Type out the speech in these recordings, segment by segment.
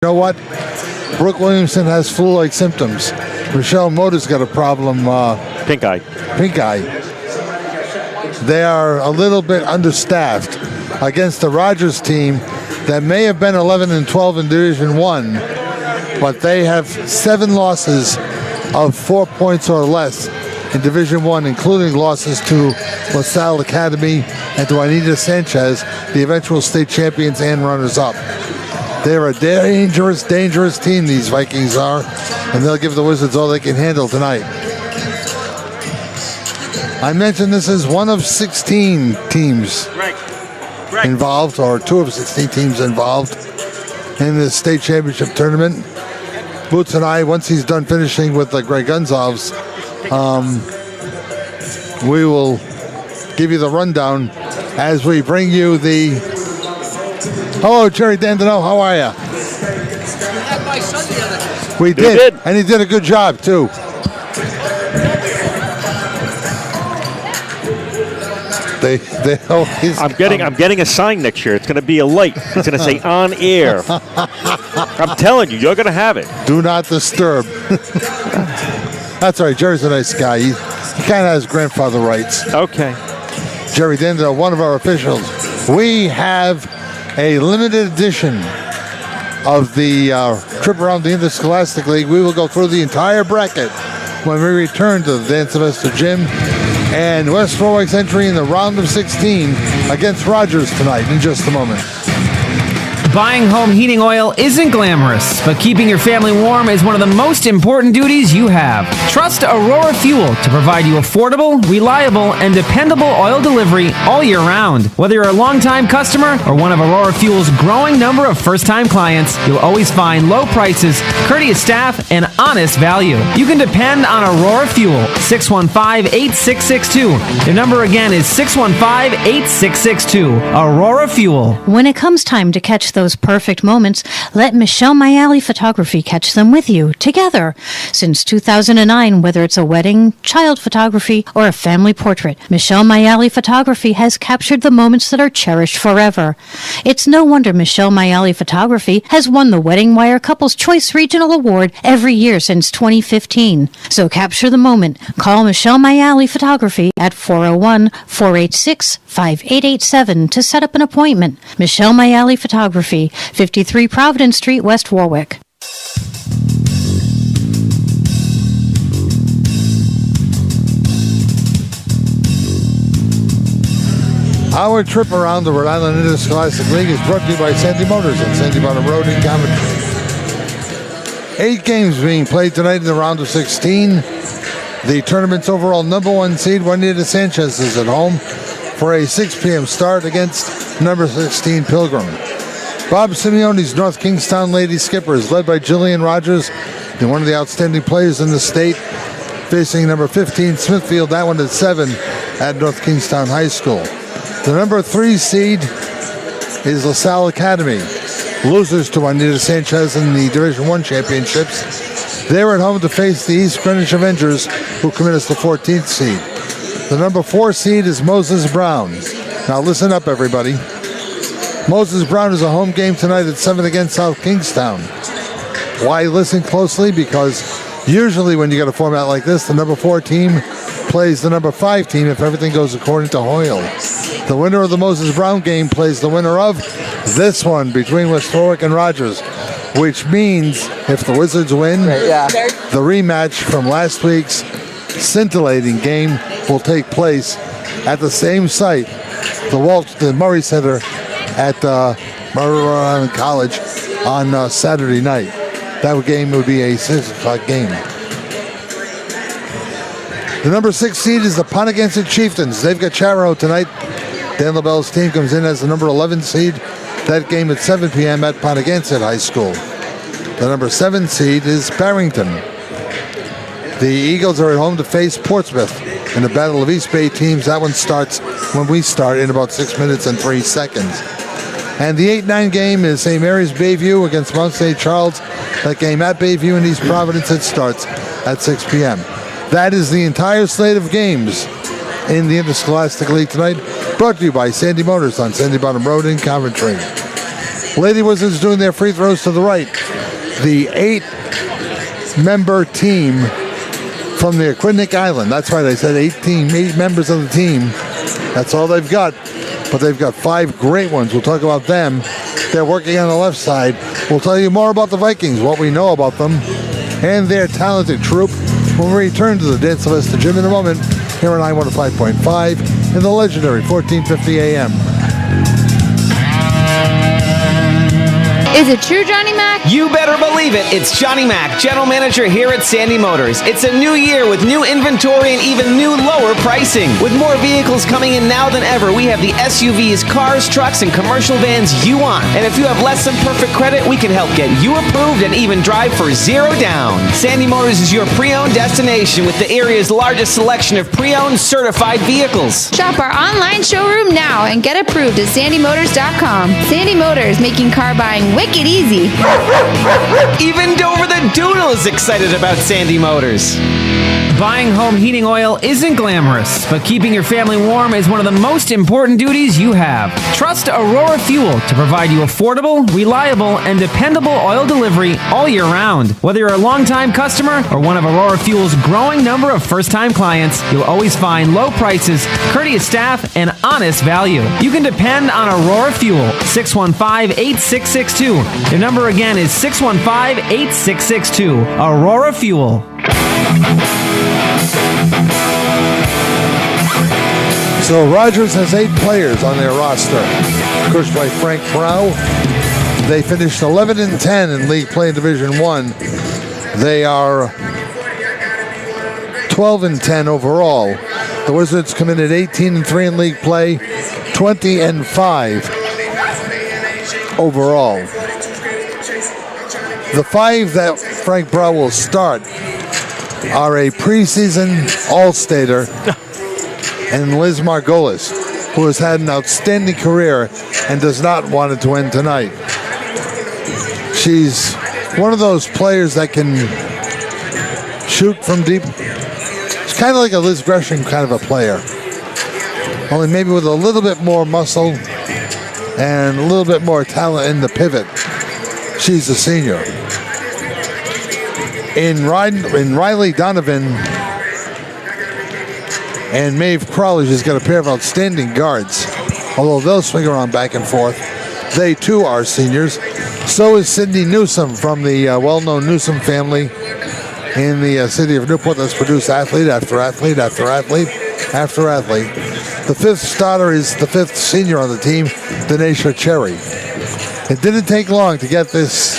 You know what? Brooke Williamson has flu-like symptoms. Michelle Motor's got a problem. Pink eye. They are a little bit understaffed against the Rogers team that may have been 11-12 in Division 1, but they have 7 losses of 4 points or less in Division 1, including losses to LaSalle Academy and to Anita Sanchez, the eventual state champions and runners-up. They're a dangerous, dangerous team, these Vikings are, and they'll give the Wizards all they can handle tonight. I mentioned this is one of 16 teams involved, or 2 of 16 teams involved in the state championship tournament. Boots and I, once he's done finishing with the Greg Gunzovs, we will give you the rundown as we bring you the... Hello, Jerry Dandino. How are you? You had my son the other day. We did, and he did a good job too. I'm getting a sign next year. It's going to be a light. It's going to say on air. I'm telling you, you're going to have it. Do not disturb. That's all right. Jerry's a nice guy. He kind of has grandfather rights. Okay. Jerry Dandino, one of our officials. We have a limited edition of the trip around the Interscholastic League. We will go through the entire bracket when we return to the Dan Sylvester Gym and West Warwick's entry in the round of 16 against Rogers tonight in just a moment. Buying home heating oil isn't glamorous, but keeping your family warm is one of the most important duties you have. Trust Aurora Fuel to provide you affordable, reliable, and dependable oil delivery all year round. Whether you're a longtime customer or one of Aurora Fuel's growing number of first-time clients, you'll always find low prices, courteous staff, and honest value. You can depend on Aurora Fuel, 615-8662. The number again is 615-8662. Aurora Fuel. When it comes time to catch those perfect moments, let Michelle Mayali Photography catch them with you, together. Since 2009, whether it's a wedding, child photography, or a family portrait, Michelle Mayali Photography has captured the moments that are cherished forever. It's no wonder Michelle Mayali Photography has won the Wedding Wire Couples Choice Regional Award every year since 2015. So capture the moment. Call Michelle Mayali Photography at 401-486-5887 to set up an appointment. Michelle Mayali Photography, 53 Providence Street, West Warwick. Our trip around the Rhode Island Interscholastic League is brought to you by Sandy Motors on Sandy Bottom Road in Coventry. 8 games being played tonight in the round of 16. The tournament's overall number 1 seed, Juanita Sanchez, is at home for a 6 p.m. start against number 16 Pilgrim. Bob Simeone's North Kingstown Lady Skipper is led by Jillian Rogers, and one of the outstanding players in the state, facing number 15 Smithfield, that one at 7 at North Kingstown High School. The number 3 seed is LaSalle Academy, losers to Juanita Sanchez in the Division 1 championships. They're at home to face the East Greenwich Avengers, who come in as the 14th seed. The number 4 seed is Moses Brown. Now listen up, everybody. Moses Brown is a home game tonight at 7 against South Kingstown. Why listen closely? Because usually when you get a format like this, the number 4 team plays the number 5 team if everything goes according to Hoyle. The winner of the Moses Brown game plays the winner of this one between West Warwick and Rogers, which means if the Wizards win, the rematch from last week's scintillating game will take place at the same site, the Murray Center at Rhode Island College on Saturday night. That game would be a 6 o'clock game. The number 6 seed is the Pontiac Chieftains. They've got Charo tonight. Dan LaBelle's team comes in as the number 11 seed. That game at 7 p.m. at Pontiac High School. The number 7 seed is Barrington. The Eagles are at home to face Portsmouth in the Battle of East Bay teams. That one starts when we start in about 6 minutes and 3 seconds. And the 8-9 game is St. Mary's Bayview against Mount St. Charles. That game at Bayview in East Providence, it starts at 6 p.m. That is the entire slate of games in the Interscholastic League tonight, brought to you by Sandy Motors on Sandy Bottom Road in Coventry. Lady Wizards doing their free throws to the right. the 8-member team from the Aquidneck Island. That's right, I said 8 members of the team. That's all they've got. But they've got 5 great ones. We'll talk about them. They're working on the left side. We'll tell you more about the Vikings, what we know about them, and their talented troop when we return to the Dance Vista Gym in a moment here on I-105.5 in the legendary 1450 AM. Is it true, Johnny Mac? You better believe it. It's Johnny Mac, General Manager here at Sandy Motors. It's a new year with new inventory and even new lower pricing. With more vehicles coming in now than ever, we have the SUVs, cars, trucks, and commercial vans you want. And if you have less than perfect credit, we can help get you approved and even drive for $0 down. Sandy Motors is your pre-owned destination with the area's largest selection of pre-owned certified vehicles. Shop our online showroom now and get approved at sandymotors.com. Sandy Motors, making car buying wicked easy. Even Dover the Doodle is excited about Sandy Motors. Buying home heating oil isn't glamorous, but keeping your family warm is one of the most important duties you have. Trust Aurora Fuel to provide you affordable, reliable, and dependable oil delivery all year round. Whether you're a longtime customer or one of Aurora Fuel's growing number of first-time clients, you'll always find low prices, courteous staff, and honest value. You can depend on Aurora Fuel, 615-8662. Their number again is 615-8662. Aurora Fuel. So Rogers has 8 players on their roster, coached by Frank Brow. They finished 11-10 in league play in Division I. They are 12-10 overall. The Wizards come in at 18-3 in league play, 20-5 overall. The 5 that Frank Brow will start are a preseason All-Stater and Liz Margolis, who has had an outstanding career and does not want it to end tonight. She's one of those players that can shoot from deep. It's kind of like a Liz Gresham kind of a player, only maybe with a little bit more muscle and a little bit more talent in the pivot. She's a senior. In Riley Donovan and Maeve Crowley, she's got a pair of outstanding guards. Although they'll swing around back and forth, they too are seniors. So is Cindy Newsom from the well-known Newsom family in the city of Newport that's produced athlete after athlete after athlete after athlete. The 5th starter is the 5th senior on the team, Denisha Cherry. It didn't take long to get this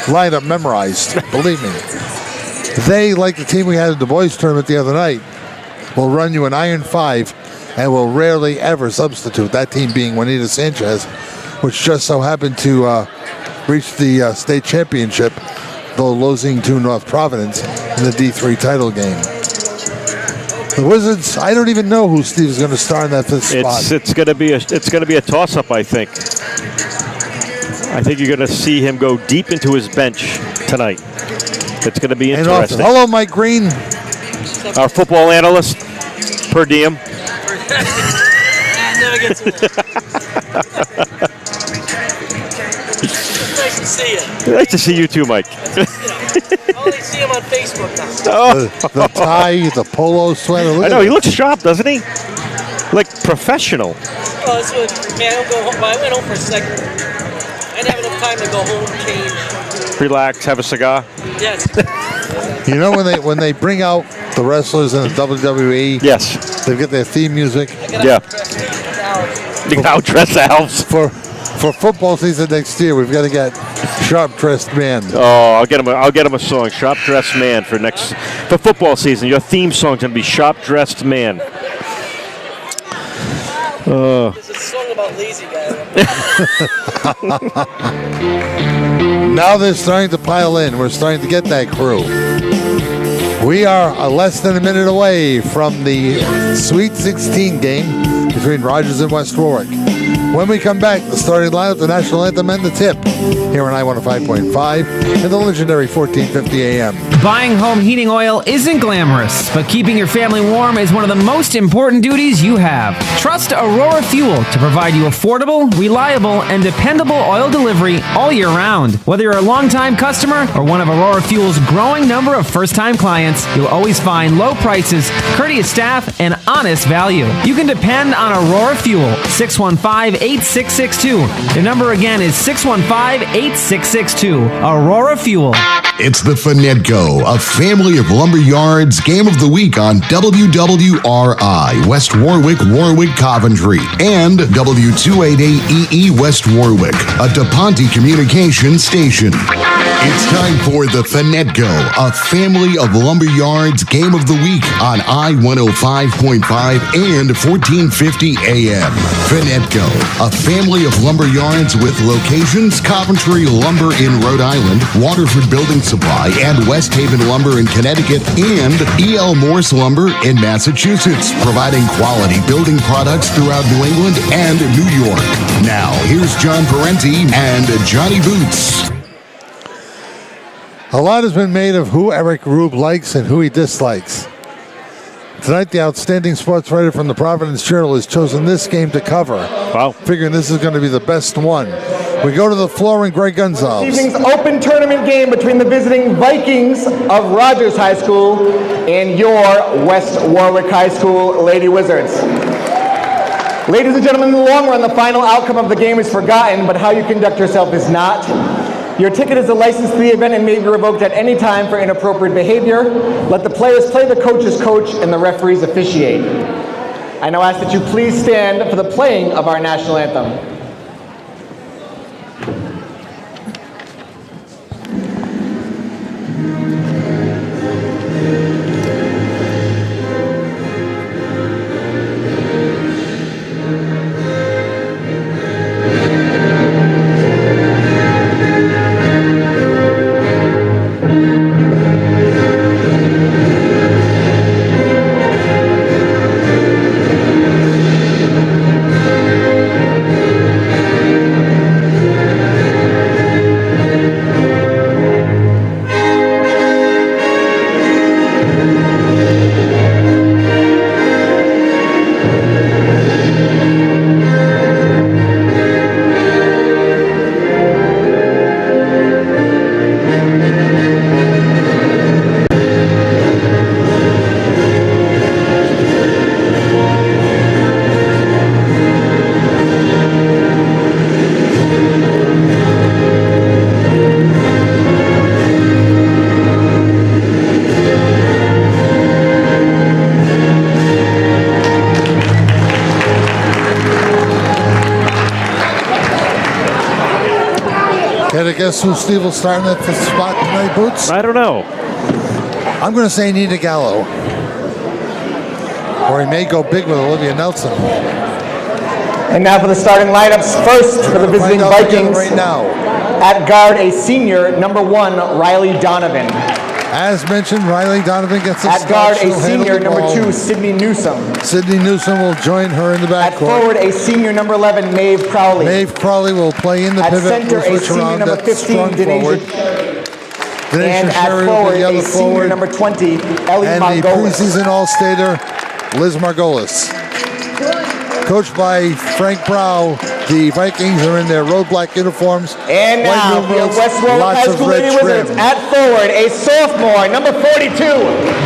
lineup memorized, believe me. They, like the team we had at the boys tournament the other night, will run you an iron 5 and will rarely ever substitute. That team being Juanita Sanchez, which just so happened to reach the state championship, though losing to North Providence in the D3 title game. The Wizards, I don't even know who Steve's going to start in that 5th spot. It's going to be a toss-up, I think. I think you're going to see him go deep into his bench tonight. It's going to be interesting. Hello, Mike Green. Our football analyst, per diem. Never gets old. Nice to see you. Nice to see you too, Mike. I only see him on Facebook now. Oh. The tie, the polo sweater. I know, he looks sharp, doesn't he? Like professional. Oh, that's what, man, I don't go home. I went home for a second. I didn't have enough time to go home, change. Relax, have a cigar. Yes. You know when they bring out the wrestlers in the WWE? Yes. They get their theme music. Yeah. You can outdress the house. For football season next year, we've got to get Sharp Dressed Man. Oh, I'll get him a song, Sharp Dressed Man for football season. Your theme song's gonna be Sharp Dressed Man. There's a song about lazy guy. Now they're starting to pile in. We're starting to get that crew. We are less than a minute away from the Sweet 16 game between Rogers and West Warwick. When we come back, the starting lineup, the national anthem, and the tip here on I-105.5 and the legendary 1450 AM. Buying home heating oil isn't glamorous, but keeping your family warm is one of the most important duties you have. Trust Aurora Fuel to provide you affordable, reliable, and dependable oil delivery all year round. Whether you're a longtime customer or one of Aurora Fuel's growing number of first-time clients, you'll always find low prices, courteous staff, and honest value. You can depend on Aurora Fuel, 615-8662. The number again is 615-8662. Aurora Fuel. It's the Finetco, a family of lumber yards game of the week on WWRI, West Warwick, Coventry, and W288EE West Warwick, a DePonte communication station. It's time for the Finetco, a family of lumber yards game of the week on I-105.5 and 1450 AM. Finetco, a family of lumber yards with locations: Coventry Lumber in Rhode Island, Waterford Building Supply, and West Haven Lumber in Connecticut, and E.L. Morse Lumber in Massachusetts, providing quality building products throughout New England and New York. Now, here's John Parenti and Johnny Boots. A lot has been made of who Eric Rube likes and who he dislikes. Tonight, the outstanding sports writer from the Providence Journal has chosen this game to cover. Wow. Figuring this is going to be the best one. We go to the floor and Greg Gonzalez. This evening's open tournament game between the visiting Vikings of Rogers High School and your West Warwick High School Lady Wizards. Ladies and gentlemen, in the long run, the final outcome of the game is forgotten, but how you conduct yourself is not. Your ticket is a license to the event and may be revoked at any time for inappropriate behavior. Let the players play the coach's coach and the referees officiate. I now ask that you please stand for the playing of our national anthem. Guess who Steve will start in that spot tonight, Boots? I don't know. I'm going to say Nita Gallo. Or he may go big with Olivia Nelson. And now for the starting lineups. First, for the visiting Vikings. Right now. At guard, a senior, number 1, Riley Donovan. As mentioned, Riley Donovan gets the At guard, a senior, number 2, Sydney Newsom. Sydney Newsom will join her in the backcourt. At forward, a senior, number 11, Maeve Crowley. Maeve Crowley will play in the at pivot. Center, a senior, number 15, Denasia. And at forward, a senior, number 20, Ellie and Margolis. the preseason All-Stater, Liz Margolis. Coached by Frank Brow, the Vikings are in their road black uniforms. And now, the West Warwick High School Lady Wizards at forward, a sophomore, number 42,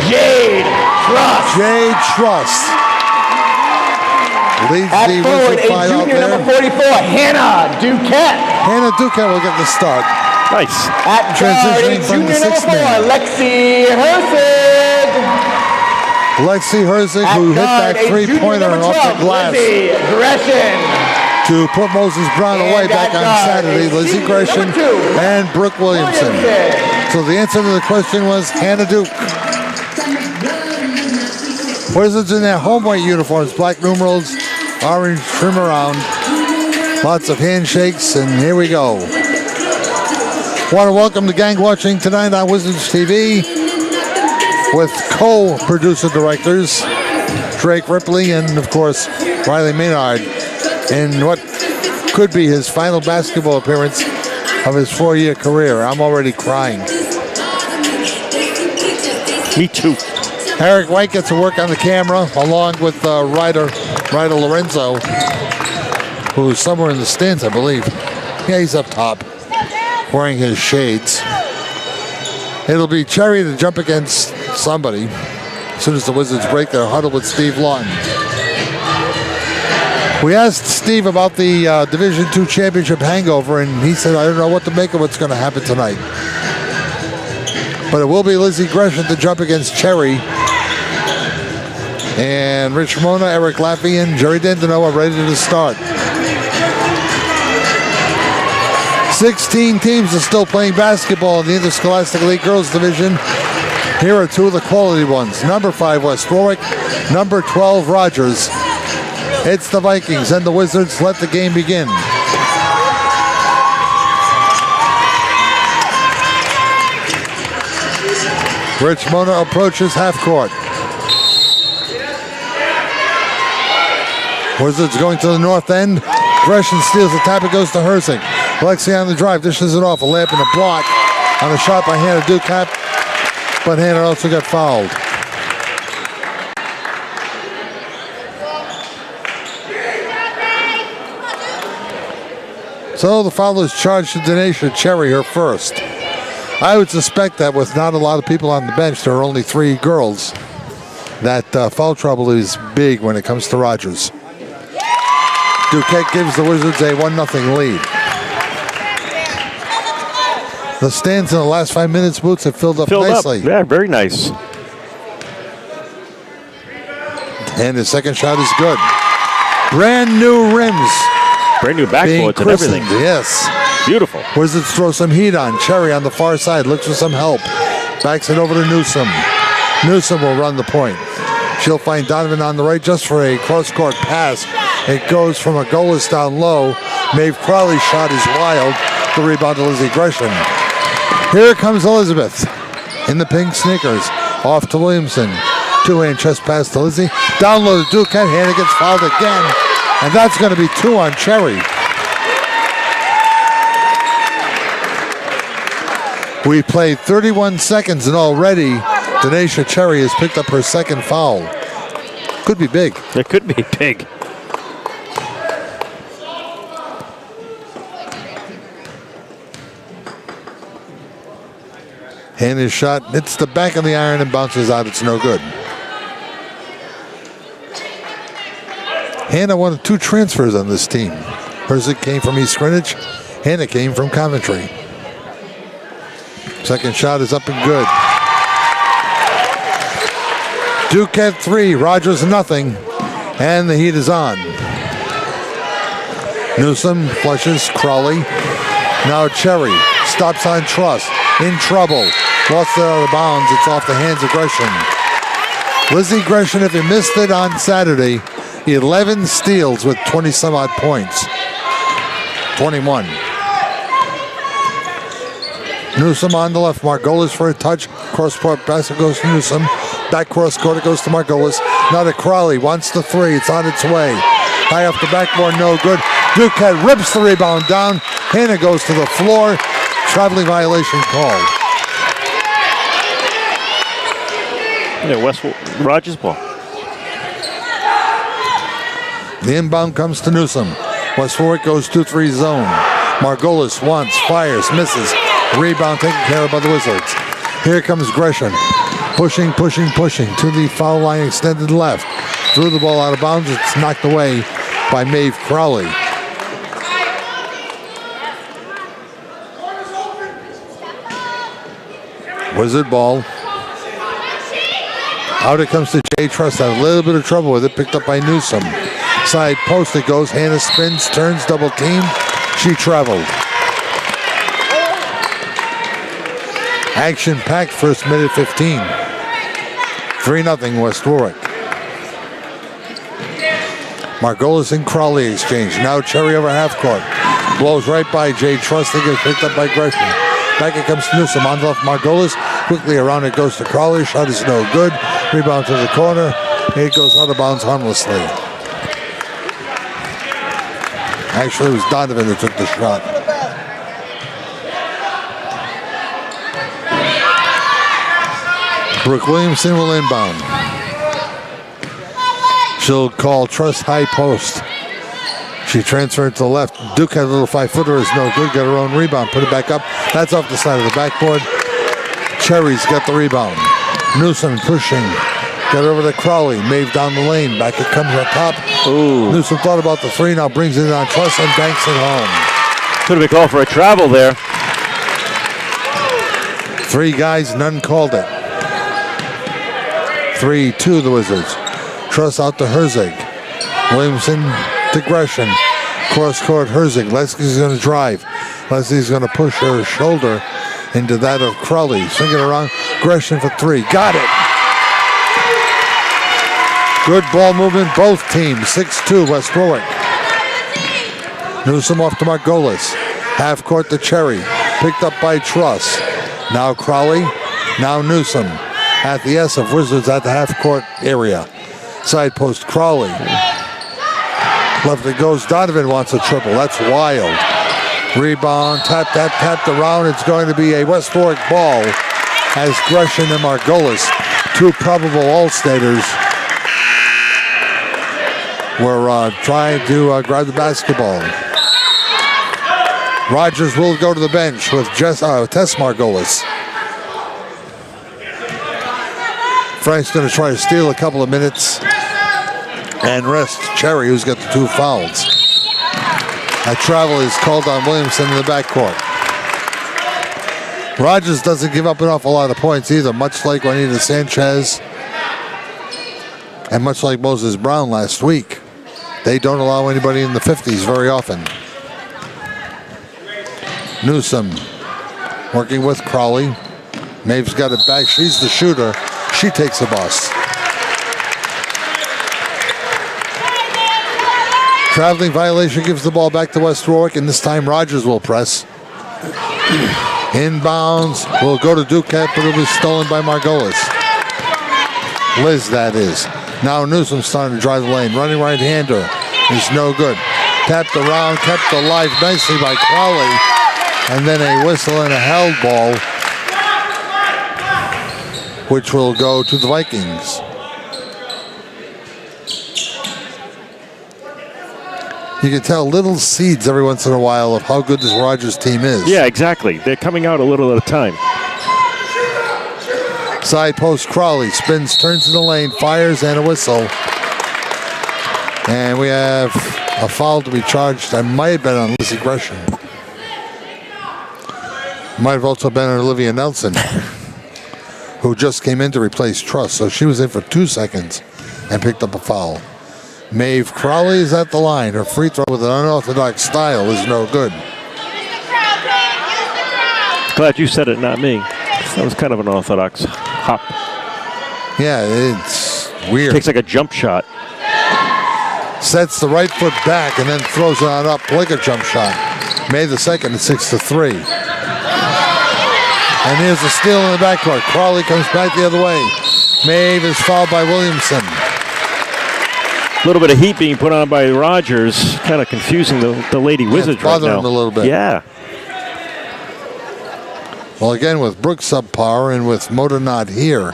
Jade Trust. Jade Trust. Leads at the forward, Wizard a junior, number 44, Hannah Duquette. Hannah Duquette will get the start. Nice. At guard, a junior, number 4, Lexi Herzig. Lexi Herzig, who hit that three-pointer off the glass to put Moses Brown away back on Saturday. Lizzie Gresham and Brooke Williamson. So the answer to the question was Hannah Duke. Wizards in their home white uniforms, black numerals, orange trim around. Lots of handshakes, and here we go. Want to welcome the gang watching tonight on Wizards TV with co-producer directors Drake Ripley and, of course, Riley Maynard in what could be his final basketball appearance of his 4-year career. I'm already crying. Me too. Eric White gets to work on the camera along with Ryder Lorenzo, who's somewhere in the stands, I believe. Yeah, he's up top wearing his shades. It'll be Cherry to jump against somebody as soon as the Wizards break their huddle with Steve Lawton. We asked Steve about the Division II championship hangover, and he said, I don't know what to make of what's going to happen tonight. But it will be Lizzie Gresham to jump against Cherry. And Rich Mona, Eric Lafayette, Jerry Dendino are ready to start. 16 teams are still playing basketball in the Interscholastic League Girls Division. Here are two of the quality ones. Number 5, West Warwick. Number 12, Rogers. It's the Vikings and the Wizards. Let the game begin. Rich Mona approaches half court. Wizards going to the north end. Gresham steals the tap. It goes to Herzing. Alexi on the drive. Dishes it off. A layup and a block on a shot by Hannah Ducat. But Hannah also got fouled. So the foul is charged to Denisha Cherry, her first. I would suspect that with not a lot of people on the bench, there are only 3 girls, that foul trouble is big when it comes to Rogers. Duquette gives the Wizards a 1-0 lead. The stands in the last 5 minutes, Boots, have filled up nicely. Yeah, very nice. And his second shot is good. Brand new rims. Brand new backboards and everything. Yes. Beautiful. Wizards throw some heat on. Cherry on the far side looks for some help. Backs it over to Newsom. Newsom will run the point. She'll find Donovan on the right just for a cross-court pass. It goes from a goalless down low. Maeve Crowley's shot is wild. The rebound to Lizzie Gresham. Here comes Elizabeth in the pink sneakers. Off to Williamson. 2-hand chest pass to Lizzie. Down low to Duquette. Hannah gets fouled again. And that's going to be 2 on Cherry. We played 31 seconds and already Denisha Cherry has picked up her second foul. Could be big. It could be big. Hannah's shot hits the back of the iron and bounces out. It's no good. Hannah won 2 transfers on this team. Herzig came from East Greenwich. Hannah came from Coventry. Second shot is up and good. Duquette 3, Rogers nothing, and the heat is on. Newsom flushes Crowley. Now Cherry stops on Truss. In trouble. Lost it out of bounds. It's off the hands of Gresham. Lizzie Gresham, if you missed it on Saturday, 11 steals with 20-some-odd points. 21. Newsom on the left. Margolis for a touch. Cross-court basket goes to Newsom. Back cross-court, it goes to Margolis. Now to Crowley. Wants the 3. It's on its way. High off the backboard, no good. Duquette rips the rebound down. Hannah goes to the floor. Traveling violation called. Yeah, West Rogers ball. The inbound comes to Newsom. West Warwick goes 2-3 zone. Margolis wants, fires, misses. Rebound taken care of by the Wizards. Here comes Gresham. Pushing to the foul line extended left. Threw the ball out of bounds. It's knocked away by Maeve Crowley. Wizard ball. Out it comes to Jay Truss. Had a little bit of trouble with it. Picked up by Newsom. Side post it goes. Hannah spins, turns, double team. She traveled. Action-packed first minute 15. 3-0 West Warwick. Margolis and Crowley exchange. Now Cherry over half court. Blows right by Jay Truss. They get picked up by Gresham. Back it comes to Newsom. On the left, Margolis. Quickly around it goes to Crowley. Shot is no good. Rebound to the corner. It goes out of bounds harmlessly. Actually, it was Donovan who took the shot. Brooke Williamson will inbound. She'll call Truss high post. She transferred to the left. Duke had a little 5-footer. Is no good. Got her own rebound. Put it back up. That's off the side of the backboard. Cherry's got the rebound. Newsom pushing. Got over to Crowley. Maeve down the lane. Back it comes on top. Ooh. Newsom thought about the three. Now brings it on Truss and banks it home. Could have been called for a travel there. 3 guys, none called it. 3-2 the Wizards. Truss out to Herzig. Williamson to Gresham. Cross court Herzig. Leslie's going to drive. Leslie's going to push her shoulder into that of Crowley. Swing it around. Gresham for 3. Got it. Good ball movement, both teams. 6-2 West Warwick. Newsom off to Margolis. Half court to Cherry. Picked up by Truss. Now Crowley. Now Newsom. At the S of Wizards at the half-court area. Side post, Crowley. Left it goes. Donovan wants a triple. That's wild. Rebound, tap around. It's going to be a West Warwick ball as Gresham and Margolis, 2 probable All-Staters, were trying to grab the basketball. Rogers will go to the bench with Tess Margolis. Frank's going to try to steal a couple of minutes and rest Cherry, who's got the 2 fouls. A travel is called on Williamson in the backcourt. Rogers doesn't give up an awful lot of points either, much like Juanita Sanchez and much like Moses Brown last week. They don't allow anybody in the 50s very often. Newsom working with Crowley. Maeve's got it back. She's the shooter. She takes a bus. Traveling violation gives the ball back to West Warwick, and this time Rogers will press. Inbounds will go to Duquette, but it'll be stolen by Margolis. Liz, that is. Now Newsom starting to drive the lane. Running right-hander is no good. Tapped around, kept alive nicely by Crowley, and then a whistle and a held ball, which will go to the Vikings. You can tell little seeds every once in a while of how good this Rogers team is. Yeah, exactly. They're coming out a little at a time. Side post Crowley spins, turns in the lane, fires, and a whistle. And we have a foul to be charged. I might have been on Lizzie Gresham. Might have also been on Olivia Nelson, who just came in to replace Truss. So she was in for 2 seconds and picked up a foul. Maeve Crowley is at the line. Her free throw with an unorthodox style is no good. Glad you said it, not me. That was kind of an orthodox hop. Yeah, it's weird. Takes like a jump shot. Sets the right foot back and then throws it on up like a jump shot. Made the second at 6-3. And here's a steal in the backcourt. Crowley comes back the other way. Maeve is fouled by Williamson. A little bit of heat being put on by Rogers, kind of confusing the Lady Wizards right now. Bothering them a little bit. Yeah. Well, again, with Brooks subpar and with Moda not here,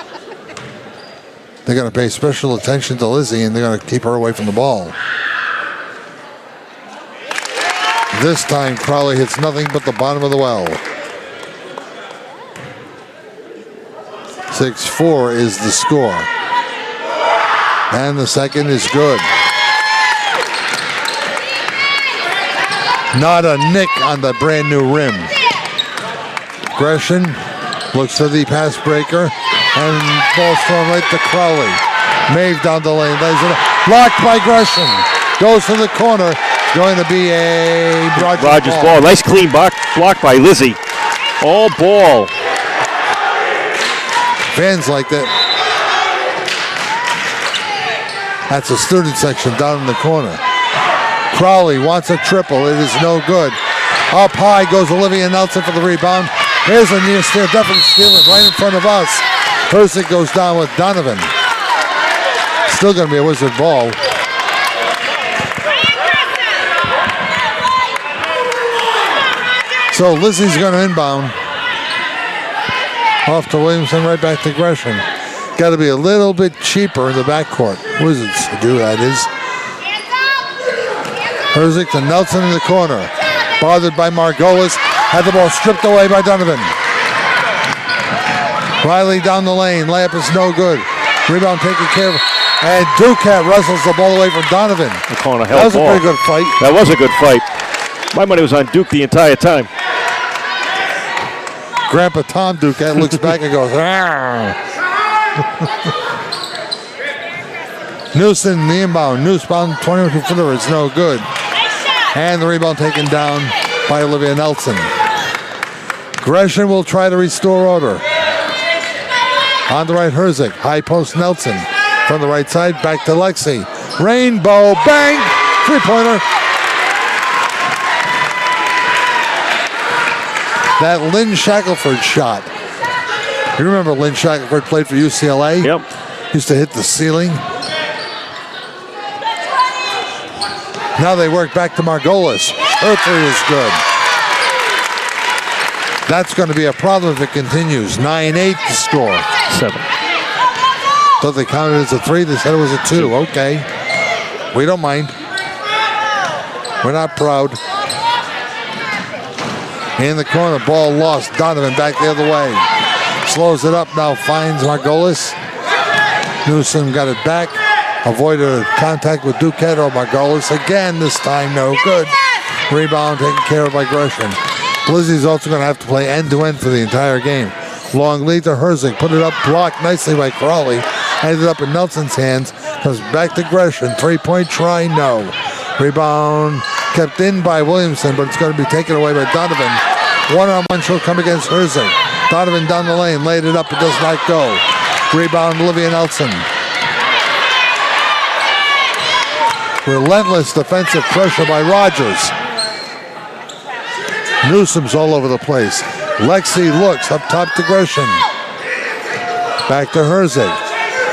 they're going to pay special attention to Lizzie, and they're going to keep her away from the ball. This time, Crowley hits nothing but the bottom of the well. 6-4 is the score. And the second is good. Not a nick on the brand new rim. Gresham looks to the pass breaker, and ball's thrown right to Crowley. Maeve down the lane. Blocked by Gresham. Goes to the corner. Going to be a Rogers ball. Nice clean block by Lizzie. All ball. Fans like that. That's a student section down in the corner. Crowley wants a triple. It is no good. Up high goes Olivia Nelson for the rebound. Here's a near steal, definitely stealing right in front of us. Herzig goes down with Donovan. Still going to be a Wizard ball. So Lizzie's going to inbound. Off to Williamson, right back to Gresham. Got to be a little bit cheaper in the backcourt. Wizards to do that is. Herzig to Nelson in the corner. Bothered by Margolis. Had the ball stripped away by Donovan. Riley down the lane. Layup is no good. Rebound taken care of. And Duquette wrestles the ball away from Donovan. They're calling a hell That was ball. a pretty good fight. That was a good fight. My money was on Duke the entire time. Grandpa Tom Duquette looks back and goes, Newson, the inbound. Newsbound, 22-footer. It's no good. And the rebound taken down by Olivia Nelson. Gresham will try to restore order. On the right, Herzig. High post, Nelson. From the right side, back to Lexi. Rainbow, bang! Three-pointer. That Lynn Shackelford shot. You remember Lynn Shackelford played for UCLA? Yep. Used to hit the ceiling. Now they work back to Margolis. Her three is good. That's going to be a problem if it continues. 9-8 to score. 7. Thought they counted as a 3. They said it was a 2. Okay. We don't mind. We're not proud. In the corner, ball lost. Donovan back the other way. Slows it up now, finds Margolis. Newsom got it back. Avoided contact with Duquette or Margolis. Again, this time no good. Rebound taken care of by Gresham. Lizzie's also going to have to play end-to-end for the entire game. Long lead to Herzig. Put it up, blocked nicely by Crawley. Ended up in Nelson's hands. Comes back to Gresham. Three-point try, no. Rebound kept in by Williamson, but it's going to be taken away by Donovan. One-on-one she'll come against Herzig. Donovan down the lane. Laid it up. It does not go. Rebound, Olivia Nelson. Relentless defensive pressure by Rogers. Newsom's all over the place. Lexi looks up top to Gresham. Back to Herzig.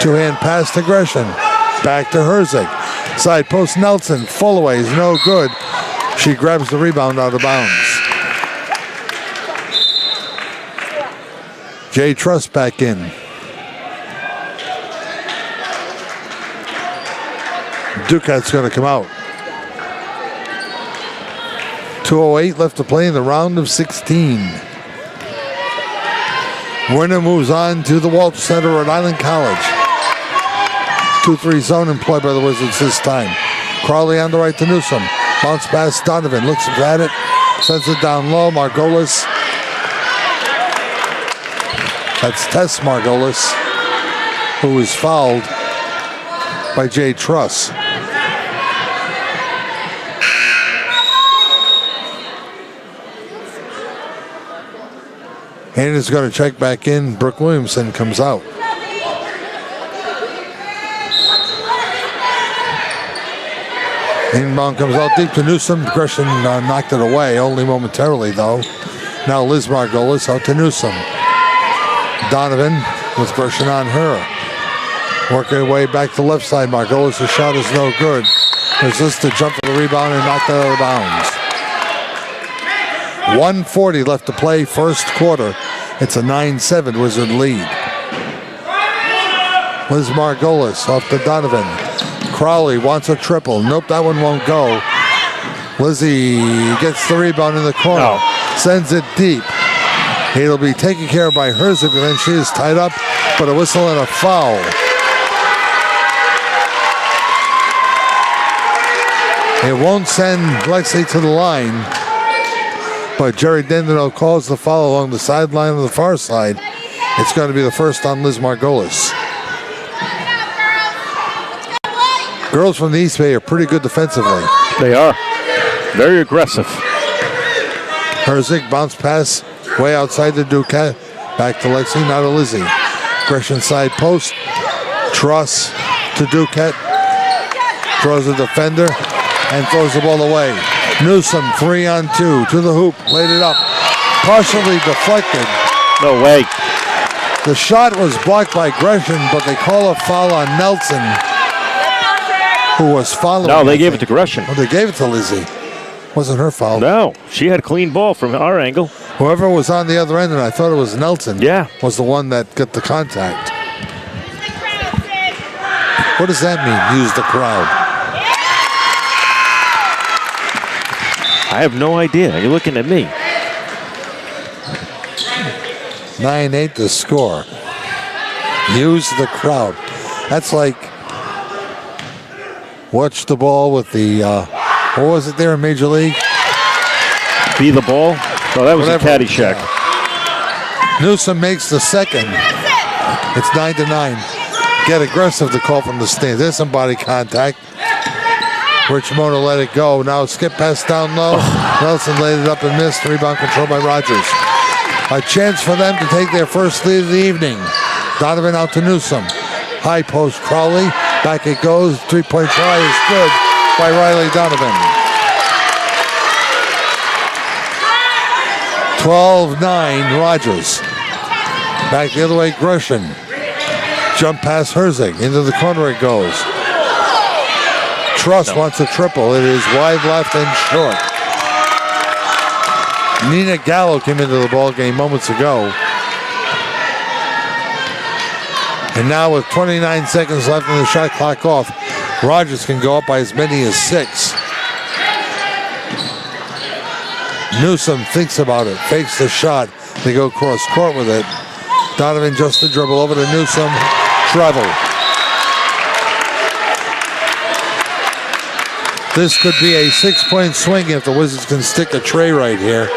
Two-hand pass to Gresham. Back to Herzig. Side post Nelson. Full away is no good. She grabs the rebound out of bounds. Jay Truss back in. Duquette's going to come out. 2:08 left to play in the round of 16. Werner moves on to the Walsh Center, Rhode Island College. 2-3 zone employed by the Wizards this time. Crawley on the right to Newsom. Bounce pass Donovan. Looks at it. Sends it down low. Margolis. That's Tess Margolis, who is fouled by Jay Truss. And is going to check back in. Brooke Williamson comes out. Inbound comes out deep to Newsom. Gresham knocked it away, only momentarily though. Now Liz Margolis out to Newsom. Donovan with Gresham on her. Working her way back to the left side. Margolis' shot is no good. Resists to jump for the rebound and knocked that out of bounds. 1:40 left to play, first quarter. It's a 9-7 Wizard lead. Liz Margolis off to Donovan. Crawley wants a triple. Nope, that one won't go. Lizzie gets the rebound in the corner. Sends it deep. It'll be taken care of by Herzig, and then she is tied up, but a whistle and a foul. It won't send Lexi to the line. But Jerry Dendino calls the foul along the sideline on the far side. It's going to be the first on Liz Margolis. Girls from the East Bay are pretty good defensively. They are. Very aggressive. Herzig bounce pass way outside the Duquette. Back to Lexi, now to Lizzie. Gresham side post. Truss to Duquette. Throws a defender and throws the ball away. Newsom, 3-on-2 to the hoop, laid it up, partially deflected. No way. The shot was blocked by Gresham, but they call a foul on Nelson, who was following. No, they gave it to Gresham. Oh, they gave it to Lizzie. Wasn't her foul. No, she had a clean ball from our angle. Whoever was on the other end, and I thought it was Nelson, Yeah. was the one that got the contact. What does that mean, use the crowd? I have no idea. You're looking at me. 9-8 to score. Use the crowd. That's like watch the ball with the, what was it there in Major League? Be the ball? Oh, that was Whatever. a Caddyshack. Yeah. Newsom makes the second. It's 9-9. Get aggressive, to call from the stands. There's some body contact. Richmond let it go. Now skip pass down low. Nelson laid it up and missed. Rebound control by Rogers. A chance for them to take their first lead of the evening. Donovan out to Newsom. High post Crowley. Back it goes. 3-point try is good by Riley Donovan. 12-9 Rogers. Back the other way Gresham. Jump past Herzig. Into the corner it goes. Truss wants a triple. It is wide left and short. Nina Gallo came into the ball game moments ago. And now with 29 seconds left and the shot clock off, Rogers can go up by as many as 6. Newsom thinks about it, fakes the shot. They go cross court with it. Donovan just to dribble over to Newsom. Travel. This could be a 6-point swing if the Wizards can stick a tray right here.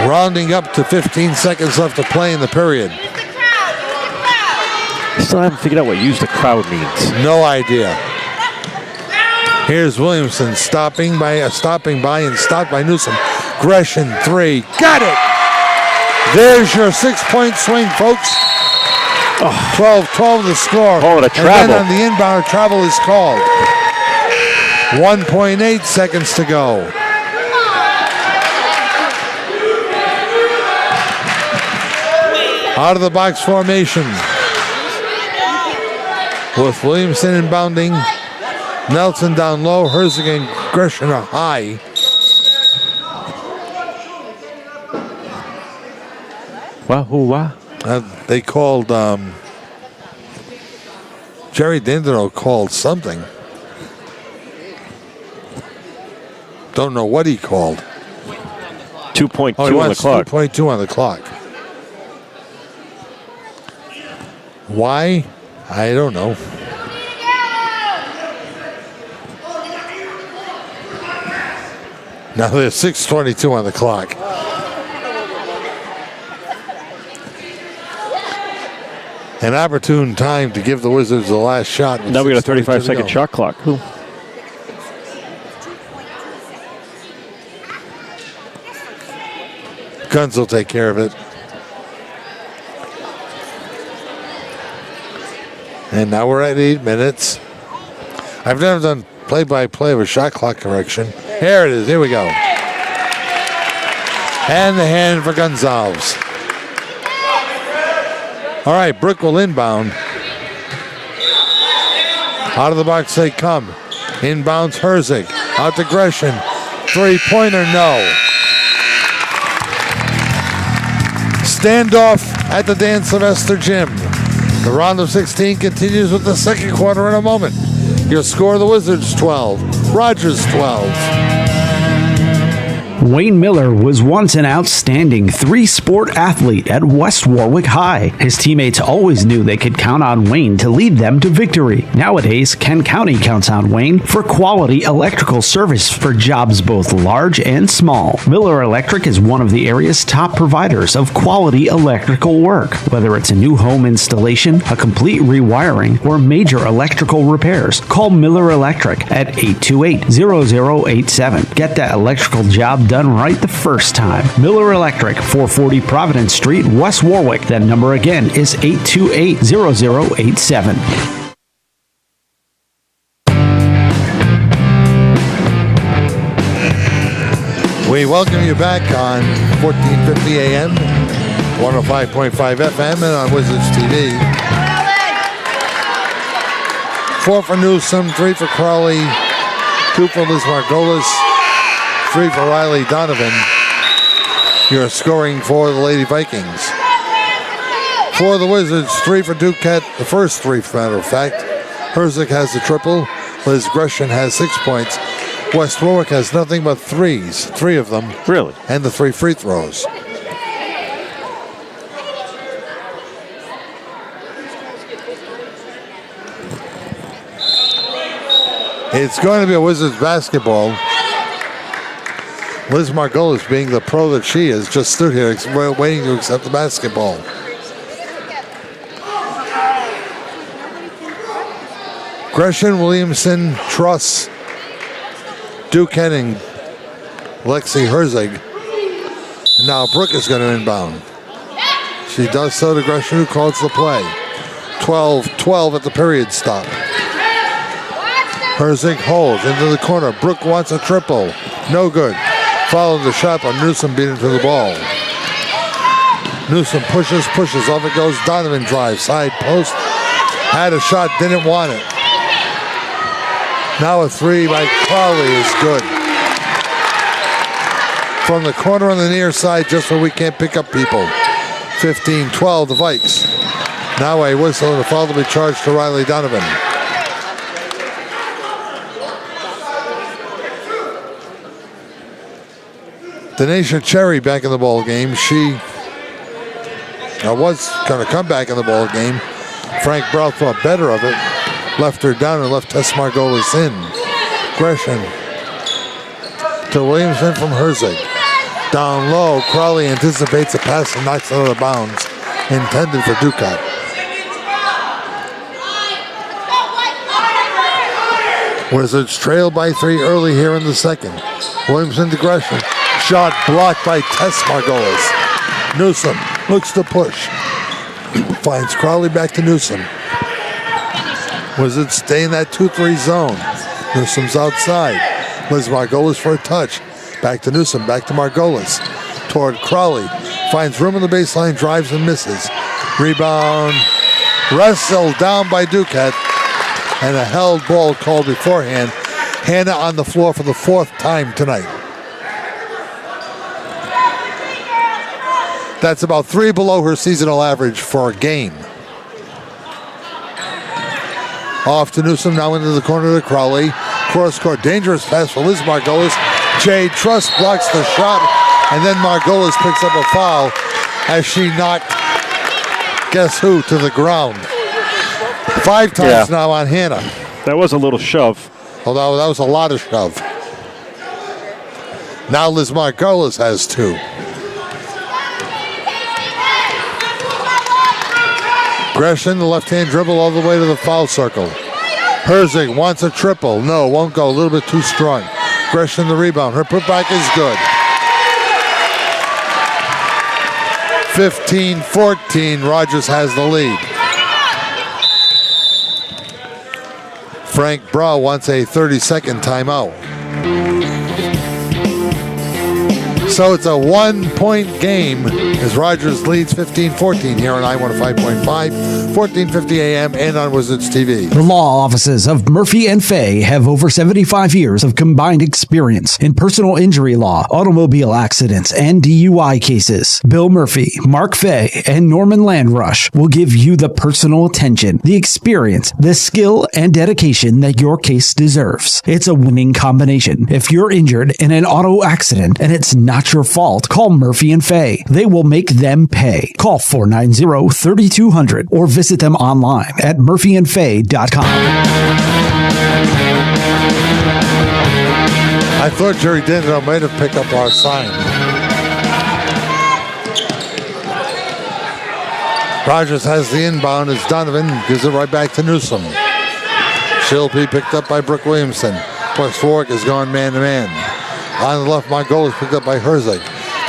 Rounding up to 15 seconds left to play in the period. Still haven't figured out what use the crowd means. No idea. Here's Williamson stopping by and stopped by Newsom. Gresham 3. Got it! There's your 6-point swing, folks. 12-12 the score. Call it a travel. And then on the inbound, travel is called. 1.8 seconds to go. Out of the box formation. With Williamson inbounding. Nelson down low. Herzig and Gresham are high. Wah-hoo-wah. They called, Jerry Dindino called something. Don't know what he called. 2.2 he on the wants clock. 2.2 on the clock. Why? I don't know. Now there's 6:22 on the clock. An opportune time to give the Wizards the last shot. Now we got a 35-second shot clock. Guns will take care of it. And now we're at 8 minutes. I've never done play-by-play with shot clock correction. Here it is. Here we go. And the hand for Gonzalez. All right, Brook will inbound. Out of the box they come. Inbounds Herzig. Out to Gresham. Three-pointer, no. Standoff at the Dan Sylvester Gym. The round of 16 continues with the second quarter in a moment. Your score, the Wizards 12, Rogers 12. Wayne Miller was once an outstanding three-sport athlete at West Warwick High. His teammates always knew they could count on Wayne to lead them to victory. Nowadays, Kent County counts on Wayne for quality electrical service for jobs both large and small. Miller Electric is one of the area's top providers of quality electrical work. Whether it's a new home installation, a complete rewiring, or major electrical repairs, call Miller Electric at 828-0087. Get that electrical job done right the first time. Miller Electric, 440 Providence Street, West Warwick. That number again is 828-0087. We welcome you back on 1450 AM, 105.5 FM, and on Wizards TV. 4 for Newsom, 3 for Crawley, 2 for Liz Margolis, 3 for Riley Donovan. You're scoring for the Lady Vikings. For the Wizards, 3 for Duquette, the first 3, for matter of fact. Herzig has the triple. Liz Gresham has 6 points. West Warwick has nothing but threes, 3 of them. Really? And the 3 free throws. It's going to be a Wizards basketball. Liz Margolis, being the pro that she is, just stood here waiting to accept the basketball. Gresham, Williamson, Truss, Duquette, and Lexi Herzig. Now Brooke is going to inbound. She does so to Gresham, who calls the play. 12-12 at the period stop. Herzig holds into the corner. Brooke wants a triple. No good. Followed the shot, but Newsom beat into the ball. Newsom pushes, off it goes. Donovan drives, side post. Had a shot, didn't want it. Now a 3 by Crowley is good. From the corner on the near side, just where we can't pick up people. 15-12, the Vikes. Now a whistle and a foul to be charged to Riley Donovan. Denisha Cherry back in the ball game. She was going to come back in the ball game. Frank Brown thought better of it. Left her down and left Tess Margolis in. Gresham to Williamson from Herzig. Down low, Crawley anticipates a pass and knocks it out of bounds. Intended for Ducat. Wizards trail by 3 early here in the second. Williamson to Gresham. Shot blocked by Tess Margolis. Newsom looks to push. Finds Crowley back to Newsom. Wizards stay in that 2-3 zone. Newsom's outside. Liz Margolis for a touch. Back to Newsom, back to Margolis. Toward Crowley. Finds room on the baseline, drives and misses. Rebound. Wrestled down by Duquette. And a held ball called beforehand. Hannah on the floor for the 4th time tonight. That's about 3 below her seasonal average for a game. Off to Newsom, now into the corner to Crowley. Cross court, dangerous pass for Liz Margolis. Jade Truss blocks the shot, and then Margolis picks up a foul as she knocked, guess who, to the ground. 5 times now on Hannah. That was a little shove. Although that was a lot of shove. Now Liz Margolis has 2. Gresham, the left-hand dribble all the way to the foul circle. Herzig wants a triple. No, won't go. A little bit too strong. Gresham the rebound. Her putback is good. 15-14. Rogers has the lead. Frank Brow wants a 30-second timeout. So it's a 1-point game as Rogers leads 15-14 here on I-105.5, 1450 AM and on Wizards TV. The law offices of Murphy and Fay have over 75 years of combined experience in personal injury law, automobile accidents, and DUI cases. Bill Murphy, Mark Fay, and Norman Landrush will give you the personal attention, the experience, the skill, and dedication that your case deserves. It's a winning combination. If you're injured in an auto accident and it's not your fault, call Murphy and Fay. They will make them pay. Call 490-3200 or visit them online at murphyandfay.com. I thought Jerry Dindal might have picked up our sign. Rogers has the inbound as Donovan gives it right back to Newsom. She'll be picked up by Brooke Williamson. West Warwick is going man-to-man. On the left, Margolis picked up by Herzig.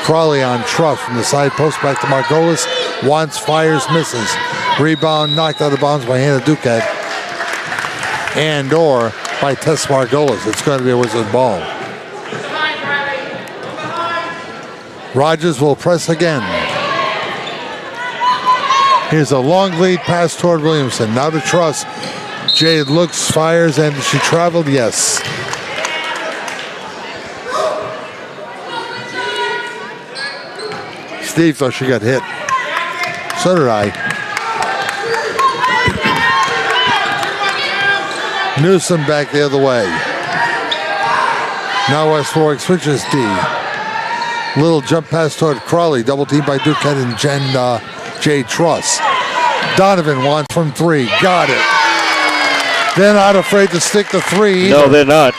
Crawley on Truss from the side post back to Margolis. Wants, fires, misses. Rebound knocked out of bounds by Hannah Duquette. And or by Tess Margolis. It's going to be a Wizard ball. Rogers will press again. Here's a long lead pass toward Williamson. Now to Truss. Jade looks, fires, and she traveled, yes. Steve thought she got hit. So did I. Newsom back the other way. Now West Warwick switches D. Little jump pass toward Crawley. Double team by Duquette and Jay Truss. Donovan wants from 3. Got it. They're not afraid to stick the 3 either. No, they're not.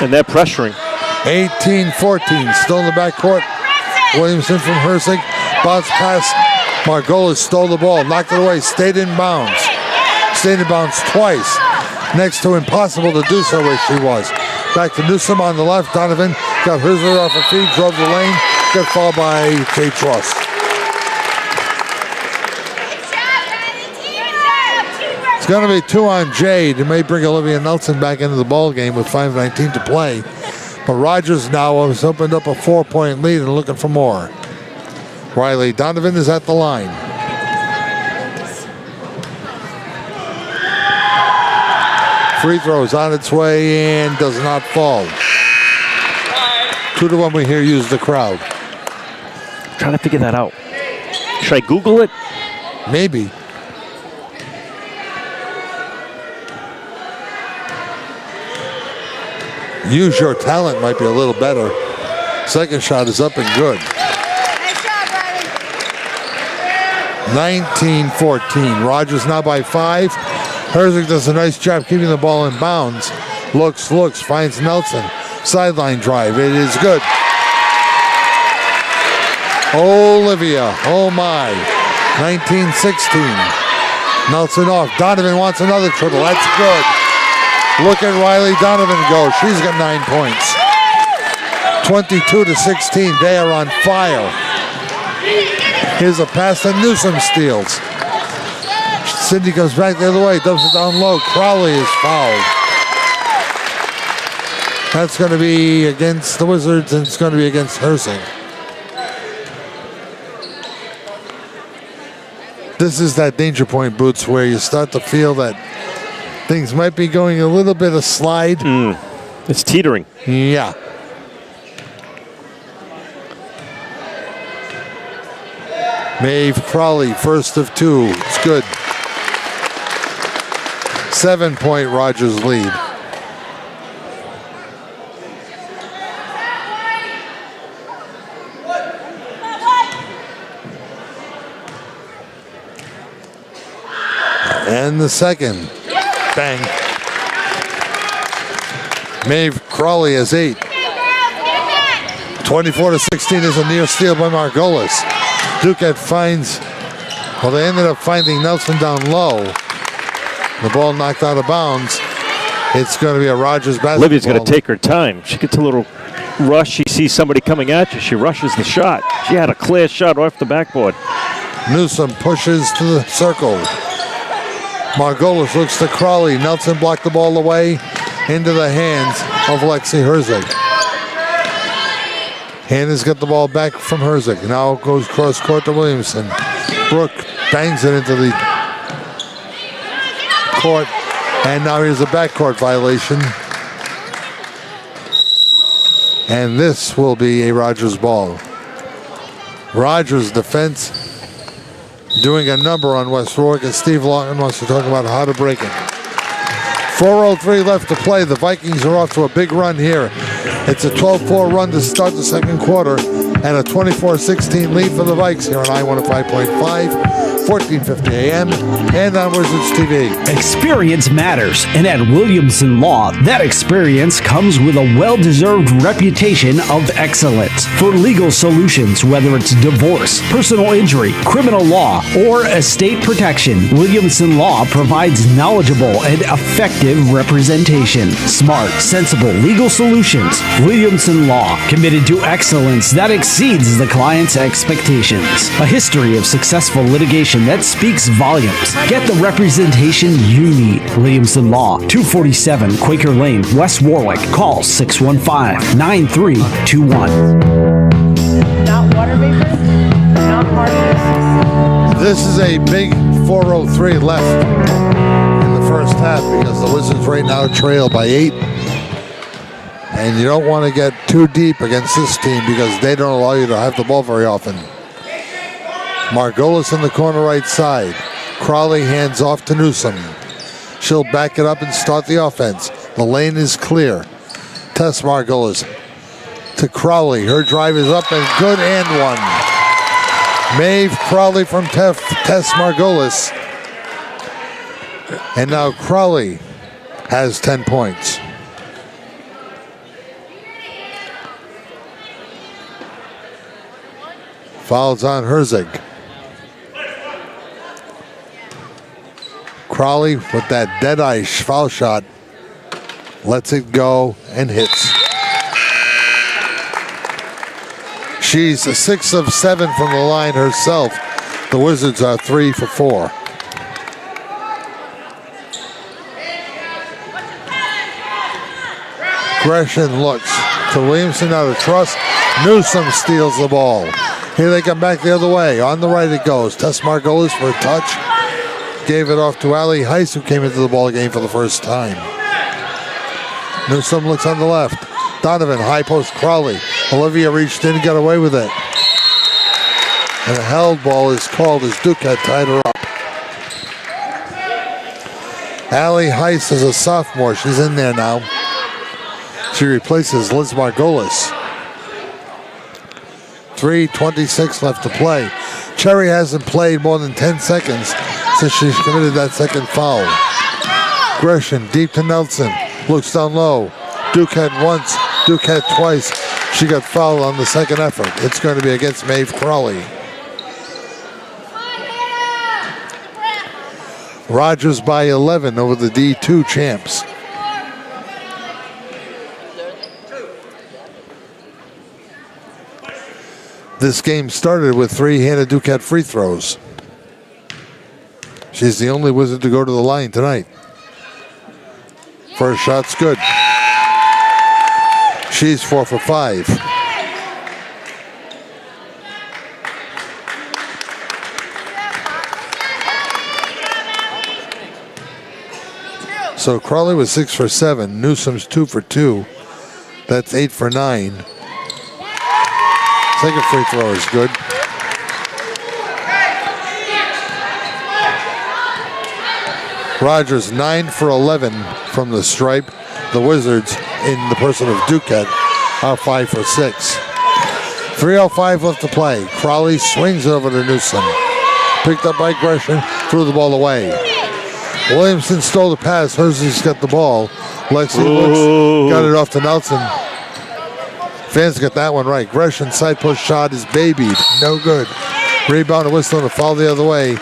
And they're pressuring. 18-14. Still in the backcourt. Williamson from Herzig. Bounce pass. Margolis stole the ball. Knocked it away. Stayed in bounds. Stayed in bounds twice. Next to impossible to do so where she was. Back to Newsom on the left. Donovan got Herzig off her feet. Drove the lane. Got fouled by Jay Truss. It's going to be 2 on Jade. It may bring Olivia Nelson back into the ball game with 5:19 to play. But Rogers now has opened up a 4-point lead and looking for more. Riley Donovan is at the line. Free throw is on its way and does not fall. 2-1 we hear use the crowd. I'm trying to figure that out. Should I Google it? Maybe. Use your talent might be a little better. Second shot is up and good. 19-14. Rogers now by 5. Herzig does a nice job keeping the ball in bounds. Looks, finds Nelson. Sideline drive. It is good. Olivia. Oh my. 19-16. Nelson off. Donovan wants another triple. That's good. Look at Riley Donovan go. She's got 9 points. 22-16. They are on fire. Here's a pass that Newsom steals. Sydney comes back the other way. Dumps it down low. Crowley is fouled. That's going to be against the Wizards, and it's going to be against Herzig. This is that danger point, Boots, where you start to feel that things might be going a little bit of slide. It's teetering. Yeah. Maeve Crowley, first of 2. It's good. 7-point Rogers lead. And the second. Bang. Maeve Crawley has 8. 24-16 is a near steal by Margolis. Duquette finds, well, they ended up finding Nelson down low. The ball knocked out of bounds. It's going to be a Rogers basketball. Olivia's going to take her time. She gets a little rush. She sees somebody coming at you. She rushes the shot. She had a clear shot off the backboard. Newsom pushes to the circle. Margolis looks to Crawley. Nelson blocked the ball away into the hands of Lexi Herzig. Hannah's got the ball back from Herzig. Now goes cross court to Williamson. Brooke bangs it into the court. And now here's a backcourt violation. And this will be a Rogers ball. Rogers defense doing a number on West Warwick, and Steve Lawton wants to talk about how to break it. 4:03 left to play. The Vikings are off to a big run here. It's a 12-4 run to start the second quarter, and a 24-16 lead for the Vikes here on I-105.5, 1450 AM, and on Wizards TV. Experience matters, and at Williamson Law, that experience comes with a well-deserved reputation of excellence. For legal solutions, whether it's divorce, personal injury, criminal law, or estate protection, Williamson Law provides knowledgeable and effective representation. Smart, sensible legal solutions. Williamson Law, committed to excellence that exceeds the client's expectations. A history of successful litigation that speaks volumes. Get the representation you need. Williamson Law, 247 Quaker Lane, West Warwick. Call 615-9321. Not water vapor, not particles. This is a big 4:03 left in the first half because the Wizards right now trail by 8. And you don't want to get too deep against this team because they don't allow you to have the ball very often. Margolis in the corner right side. Crowley hands off to Newsom. She'll back it up and start the offense. The lane is clear. Tess Margolis to Crowley. Her drive is up and good and one. Maeve Crowley from Tess Margolis. And now Crowley has 10 points. Fouls on Herzig. Crowley with that dead-eye foul shot lets it go and hits. She's a 6 of 7 from the line herself. The Wizards are 3 for 4. Gresham looks to Williamson out of trust. Newsom steals the ball. Here they come back the other way. On the right it goes. Tess Margolis for a touch. Gave it off to Allie Heiss, who came into the ball game for the first time. Newsom looks on the left. Donovan, high post Crowley. Olivia reached in and got away with it. And a held ball is called as Duquette tied her up. Allie Heiss is a sophomore. She's in there now. She replaces Liz Margolis. 3:26 left to play. Cherry hasn't played more than 10 seconds since she's committed that second foul. Gresham deep to Nelson. Looks down low. Duquette once, Duquette twice. She got fouled on the second effort. It's going to be against Maeve Crowley. Rogers by 11 over the D2 champs. This game started with 3 Hannah Duquette free throws. She's the only Wizard to go to the line tonight. First shot's good. She's 4 for 5. So Crowley was 6 for 7. Newsom's 2 for 2. That's 8 for 9. Second free throw is good. Rogers 9 for 11 from the stripe. The Wizards, in the person of Duquette, are 5 for 6. 3:05 left to play. Crowley swings over to Newsom. Picked up by Gresham, threw the ball away. Williamson stole the pass. Herzig's got the ball. Lexi looks, got it off to Nelson. Fans got that one right. Gresham side push shot is babied. No good. Rebound and whistle and a foul the other way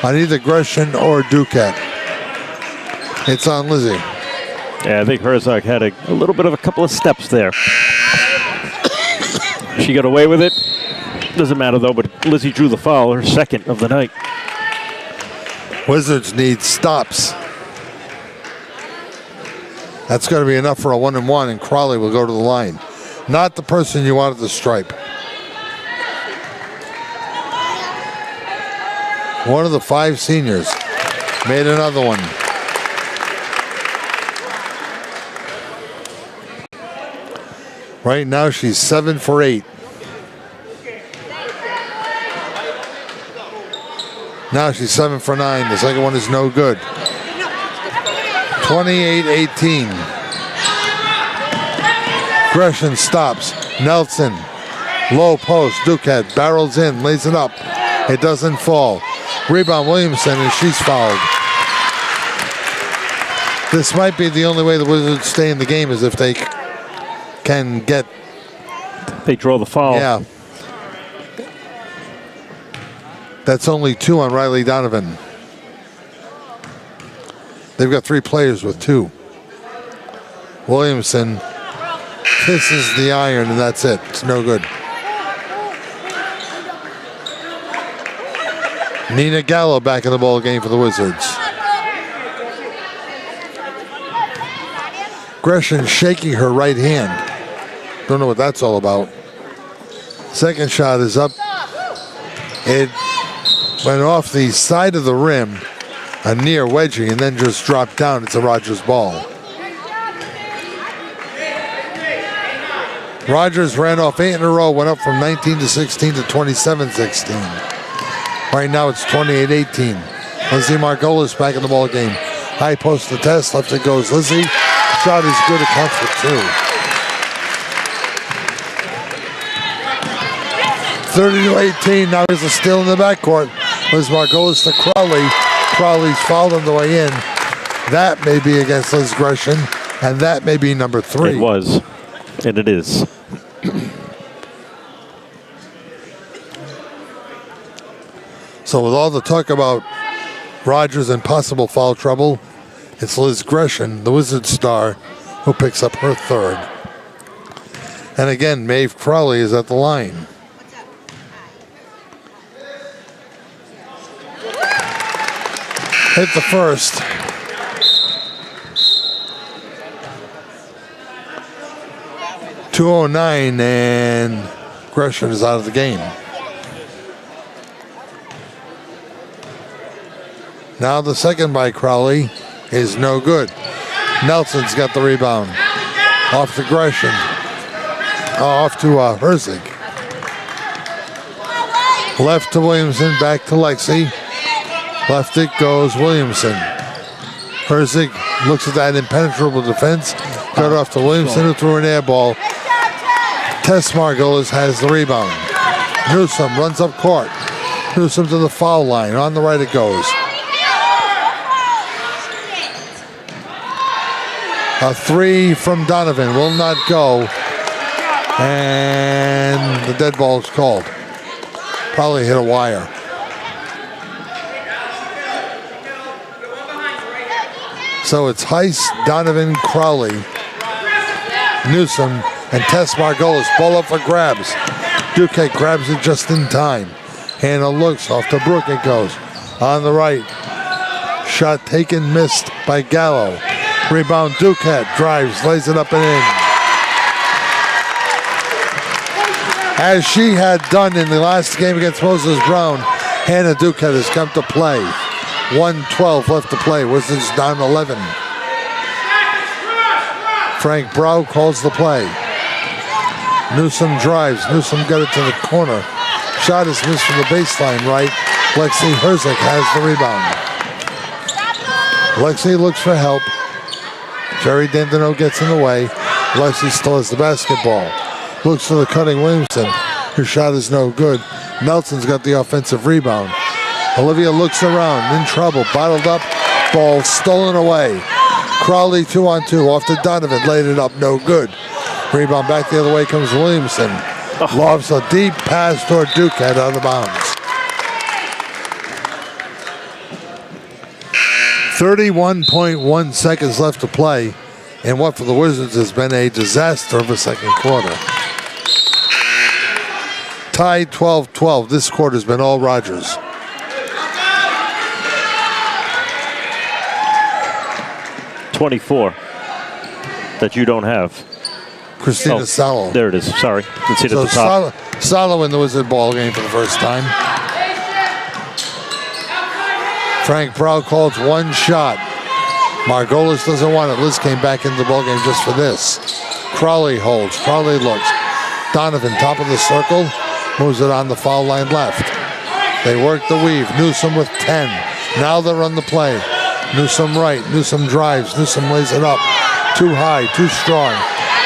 on either Gresham or Duquette. It's on Lizzie. Yeah, I think Herzog had a little bit of a couple of steps there. She got away with it. Doesn't matter though, but Lizzie drew the foul, her second of the night. Wizards need stops. That's going to be enough for a 1-and-1, and Crowley will go to the line. Not the person you want at the stripe. One of the 5 seniors made another one. Right now she's 7 for 8. Now she's 7 for 9. The second one is no good. 28-18. Gresham stops. Nelson. Low post. Duquette barrels in. Lays it up. It doesn't fall. Rebound Williamson, and she's fouled. This might be the only way the Wizards stay in the game is if they can get... They draw the foul. Yeah. That's only 2 on Riley Donovan. They've got 3 players with 2. Williamson kisses the iron, and that's it. It's no good. Nina Gallo back in the ball game for the Wizards. Gresham shaking her right hand. Don't know what that's all about. Second shot is up. It went off the side of the rim a near wedgie and then just dropped down. It's a Rogers ball. Rogers ran off 8 in a row, went up from 19 to 16 to 27-16. Right now it's 28-18. Lizzie Margolis back in the ball game. High post to test, left it goes Lizzie. Shot is good, it counts for 2. 30-18, now here's a steal in the backcourt. Liz Margolis to Crowley. Crowley's fouled on the way in. That may be against Liz Gresham, and that may be number 3. It was, and it is. So with all the talk about Rogers and possible foul trouble, it's Liz Gresham, the Wizard star, who picks up her 3rd. And again, Maeve Crowley is at the line. Hit the first. .209, and Gresham is out of the game. Now the second by Crowley is no good. Nelson's got the rebound. Off to Gresham. Off to Herzig. Left to Williamson, back to Lexi. Left it goes Williamson. Herzig looks at that impenetrable defense. Got off to Williamson, who threw an air ball. Tess Margolis has the rebound. Newsom runs up court. Newsom to the foul line. On the right it goes. A 3 from Donovan will not go. And the dead ball is called. Probably hit a wire. So it's Heiss, Donovan, Crowley, Newsom, and Tess Margolis. Ball up for grabs. Duquette grabs it just in time. Hannah looks off to Brooke. It goes on the right. Shot taken, missed by Gallo. Rebound, Duquette drives, lays it up and in. As she had done in the last game against Moses Brown, Hannah Duquette has come to play. 1:12 left to play. Wizards down 11. Frank Brow calls the play. Newsom drives. Newsom got it to the corner. Shot is missed from the baseline right. Lexi Herzig has the rebound. Lexi looks for help. Jerry Dandino gets in the way. Lexi still has the basketball. Looks for the cutting Williamson. Her shot is no good. Nelson's got the offensive rebound. Olivia looks around, in trouble, bottled up, ball stolen away. Crowley 2-on-2, off to Donovan, laid it up, no good. Rebound back the other way comes Williamson. Lobs a deep pass toward Duquette out of bounds. 31.1 seconds left to play in what for the Wizards has been a disaster of a second quarter. Tied 12-12. This quarter's been all Rogers. .24 that you don't have. Christina Salo. There it is. Sorry. Didn't see it at the top. Salo in the Wizard ball game for the first time. Frank Brow calls one shot. Margolis doesn't want it. Liz came back into the ball game just for this. Crowley holds. Crowley looks. Donovan, top of the circle, moves it on the foul line left. They work the weave. Newsom with 10. Now they run the play. Newsom right. Newsom drives. Newsom lays it up. Too high. Too strong.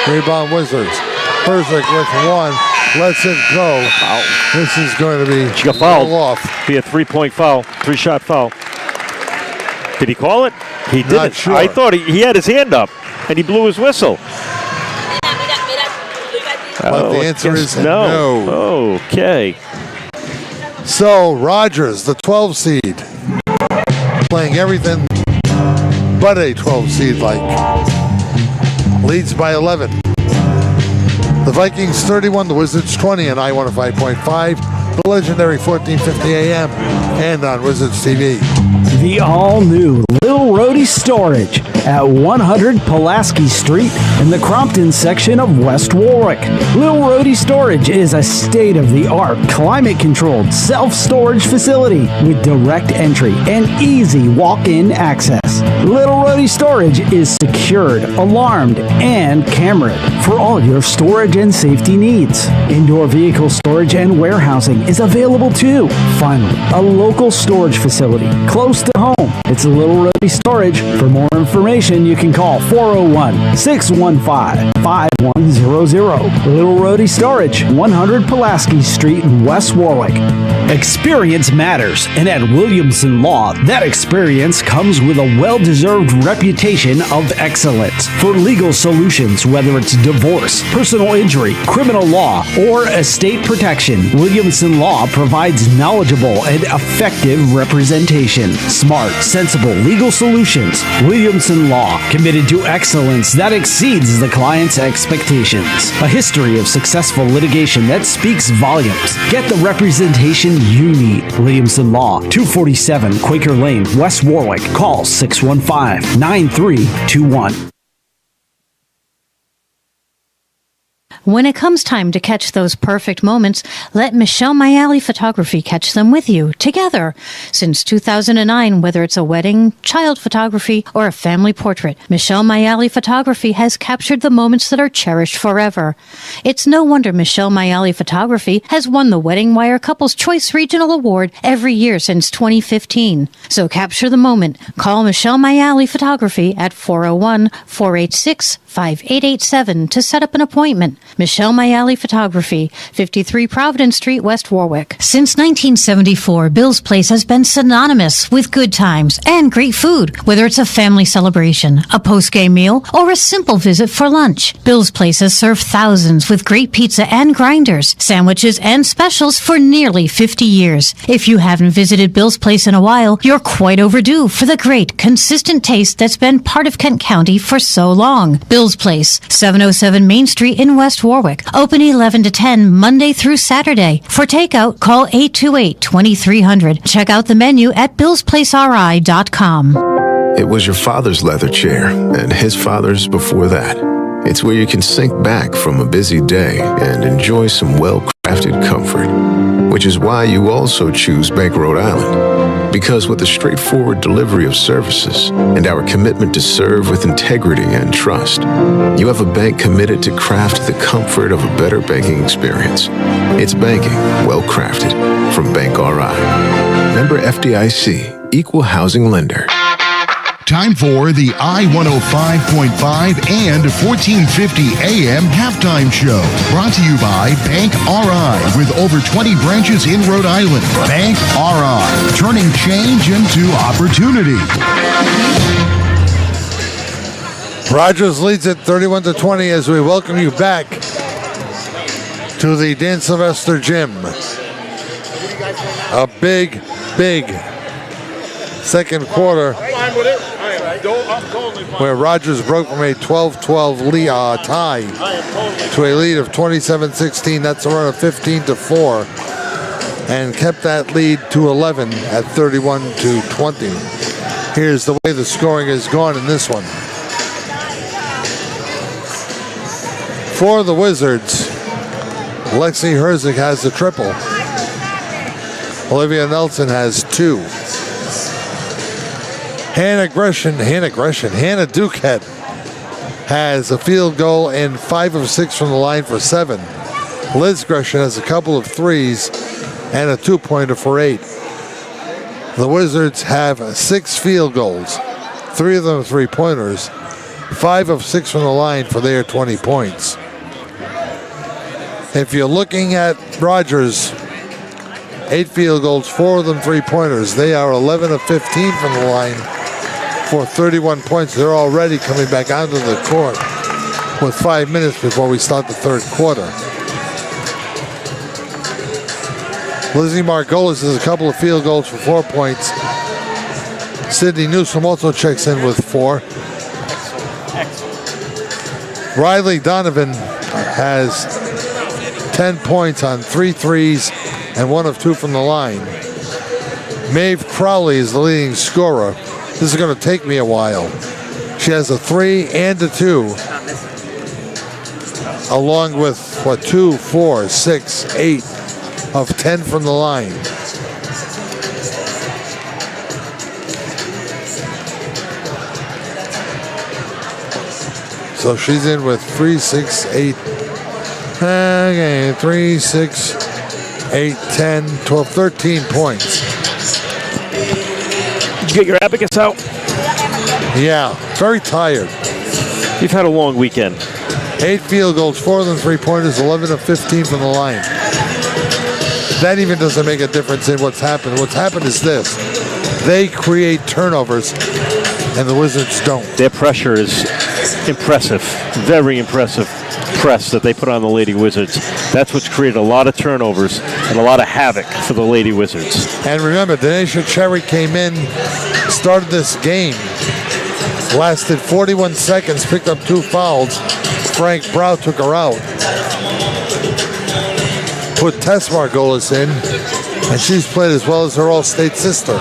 Rebound Wizards. Herzig with 1. Lets it go. Foul. This is going to be. She got fouled. Off. Be a 3-point foul. 3-shot foul. Did he call it? He didn't. Not sure. I thought he had his hand up and he blew his whistle. But the answer is no. Okay. So Rogers, the 12 seed, playing everything but a 12 seed like. Leads by 11. The Vikings 31, the Wizards 20 on I-105.5. the legendary 1450 AM, and on Wizards TV. The all-new Little Roadie Storage at 100 Pulaski Street in the Crompton section of West Warwick. Little Roadie Storage is a state-of-the-art, climate-controlled self-storage facility with direct entry and easy walk-in access. Little Roadie Storage is secured, alarmed, and cameraed for all your storage and safety needs. Indoor vehicle storage and warehousing is available too. Finally, a local storage facility close to home. It's Little Roadie Storage. For more information, you can call 401-615-5100. Little Roadie Storage, 100 Pulaski Street in West Warwick. Experience matters, and at Williamson Law, that experience comes with a well-deserved reputation of excellence. For legal solutions, whether it's divorce, personal injury, criminal law, or estate protection, Williamson Law provides knowledgeable and effective representation. Smart, sensible legal solutions. Williamson Law, committed to excellence that exceeds the client's expectations. A history of successful litigation that speaks volumes. Get the representation you need. Williamson Law, 247 Quaker Lane, West Warwick. Call 615-9321. When it comes time to catch those perfect moments, let Michelle Mayali Photography catch them with you, together. Since 2009, whether it's a wedding, child photography, or a family portrait, Michelle Mayali Photography has captured the moments that are cherished forever. It's no wonder Michelle Mayali Photography has won the Wedding Wire Couples Choice Regional Award every year since 2015. So capture the moment. Call Michelle Mayali Photography at 401-486-5887 to set up an appointment. Michelle Mayali Photography, 53 Providence Street, West Warwick. Since 1974, Bill's Place has been synonymous with good times and great food, whether it's a family celebration, a post-game meal, or a simple visit for lunch. Bill's Place has served thousands with great pizza and grinders, sandwiches, and specials for nearly 50 years. If you haven't visited Bill's Place in a while, you're quite overdue for the great, consistent taste that's been part of Kent County for so long. Bill's Place, 707 Main Street in West Warwick. Open 11 to 10 Monday through Saturday. For takeout, call 828-2300. Check out the menu at billsplaceri.com. It was your father's leather chair and his father's before that. It's where you can sink back from a busy day and enjoy some well-crafted comfort, which is why you also choose Bank Rhode Island. Because with the straightforward delivery of services and our commitment to serve with integrity and trust, you have a bank committed to craft the comfort of a better banking experience. It's banking well crafted from Bank RI. Member FDIC, Equal Housing Lender. Time for the I-105.5 and 1450 AM halftime show. Brought to you by Bank RI with over 20 branches in Rhode Island. Bank RI, turning change into opportunity. Rogers leads it 31-20 as we welcome you back to the Dan Sylvester Gym. A big second quarter where Rogers broke from a 12-12 tie to a lead of 27-16. That's a run of 15-4, and kept that lead to 11 at 31-20. Here's the way the scoring has gone in this one. For the Wizards, Lexi Herzig has the triple. Olivia Nelson has 2. Hannah Duquette has a field goal and 5 of 6 from the line for 7. Liz Gresham has a couple of threes and a 2-pointer for 8. The Wizards have 6 field goals, 3 of them 3-pointers, 5 of 6 from the line for their 20 points. If you're looking at Rogers, 8 field goals, 4 of them 3-pointers. They are 11 of 15 from the line for 31 points. They're already coming back onto the court with 5 minutes before we start the third quarter. Lizzie Margolis has a couple of field goals for 4 points. Sydney Newsom also checks in with 4. Riley Donovan has 10 points on 3 threes and 1 of 2 from the line. Maeve Crowley is the leading scorer. This is going to take me a while. She has a 3 and a 2, along with 2, 4, 6, 8 of 10 from the line. So she's in with 3, 6, 8. Okay, 3, 6, 8, 10, 12, 13 points. Did you get your abacus out? Yeah, very tired. You've had a long weekend. 8 field goals, 4 of them 3-pointers, 11 of 15 from the line. That even doesn't make a difference in what's happened. What's happened is this. They create turnovers, and the Wizards don't. Their pressure is impressive, very impressive press that they put on the Lady Wizards. That's what's created a lot of turnovers and a lot of havoc for the Lady Wizards. And remember, Denisha Cherry came in, started this game, lasted 41 seconds, picked up 2 fouls. Frank Brow took her out. Put Tess Margolis in, and she's played as well as her All-State sister.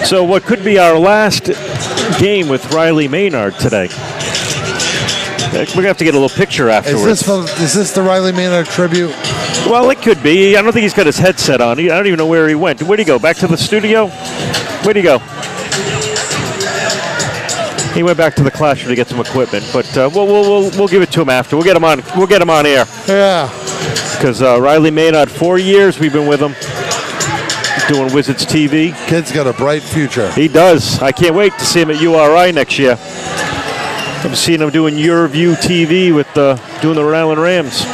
So what could be our last game with Riley Maynard today? We're going to have to get a little picture afterwards. Is this the Riley Maynard tribute? Well, it could be. I don't think he's got his headset on. I don't even know where he went. Where'd he go? Back to the studio? Where'd he go? He went back to the classroom to get some equipment, but we'll give it to him after. We'll get him on. We'll get him on air. Yeah. Because Riley Maynard, 4 years we've been with him, doing Wizards TV. Kid's got a bright future. He does. I can't wait to see him at URI next year. I'm seeing him doing Your View TV with doing the Rhode Island Rams.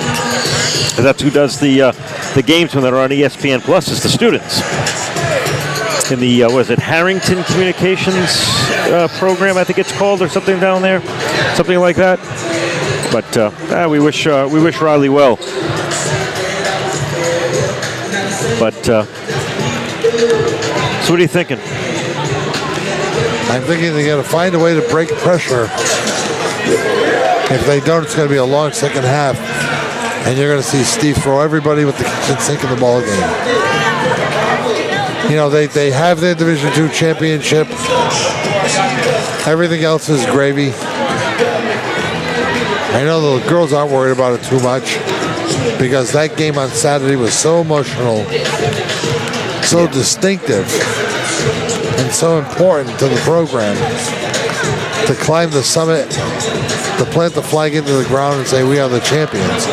That's who does the games when they're on ESPN Plus. Is the students in the Harrington Communications program, I think it's called, or something down there, something like that. But we wish Riley well. But so what are you thinking? I'm thinking they got to find a way to break pressure. If they don't, it's going to be a long second half, and you're going to see Steve throw everybody with the kitchen sink in the ball game. You know, they have their Division II championship. Everything else is gravy. I know the girls aren't worried about it too much because that game on Saturday was so emotional, so distinctive, and so important to the program to climb the summit, to plant the flag into the ground and say we are the champions.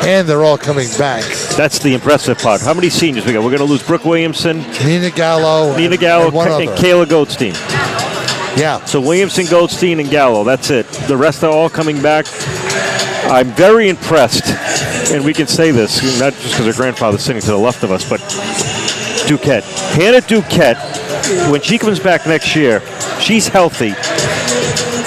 And they're all coming back. That's the impressive part. How many seniors we got? We're going to lose Brooke Williamson, Nina Gallo, and Kayla Goldstein. Yeah. So Williamson, Goldstein, and Gallo. That's it. The rest are all coming back. I'm very impressed, and we can say this, not just because her grandfather's sitting to the left of us, but Duquette. Hannah Duquette, when she comes back next year, she's healthy.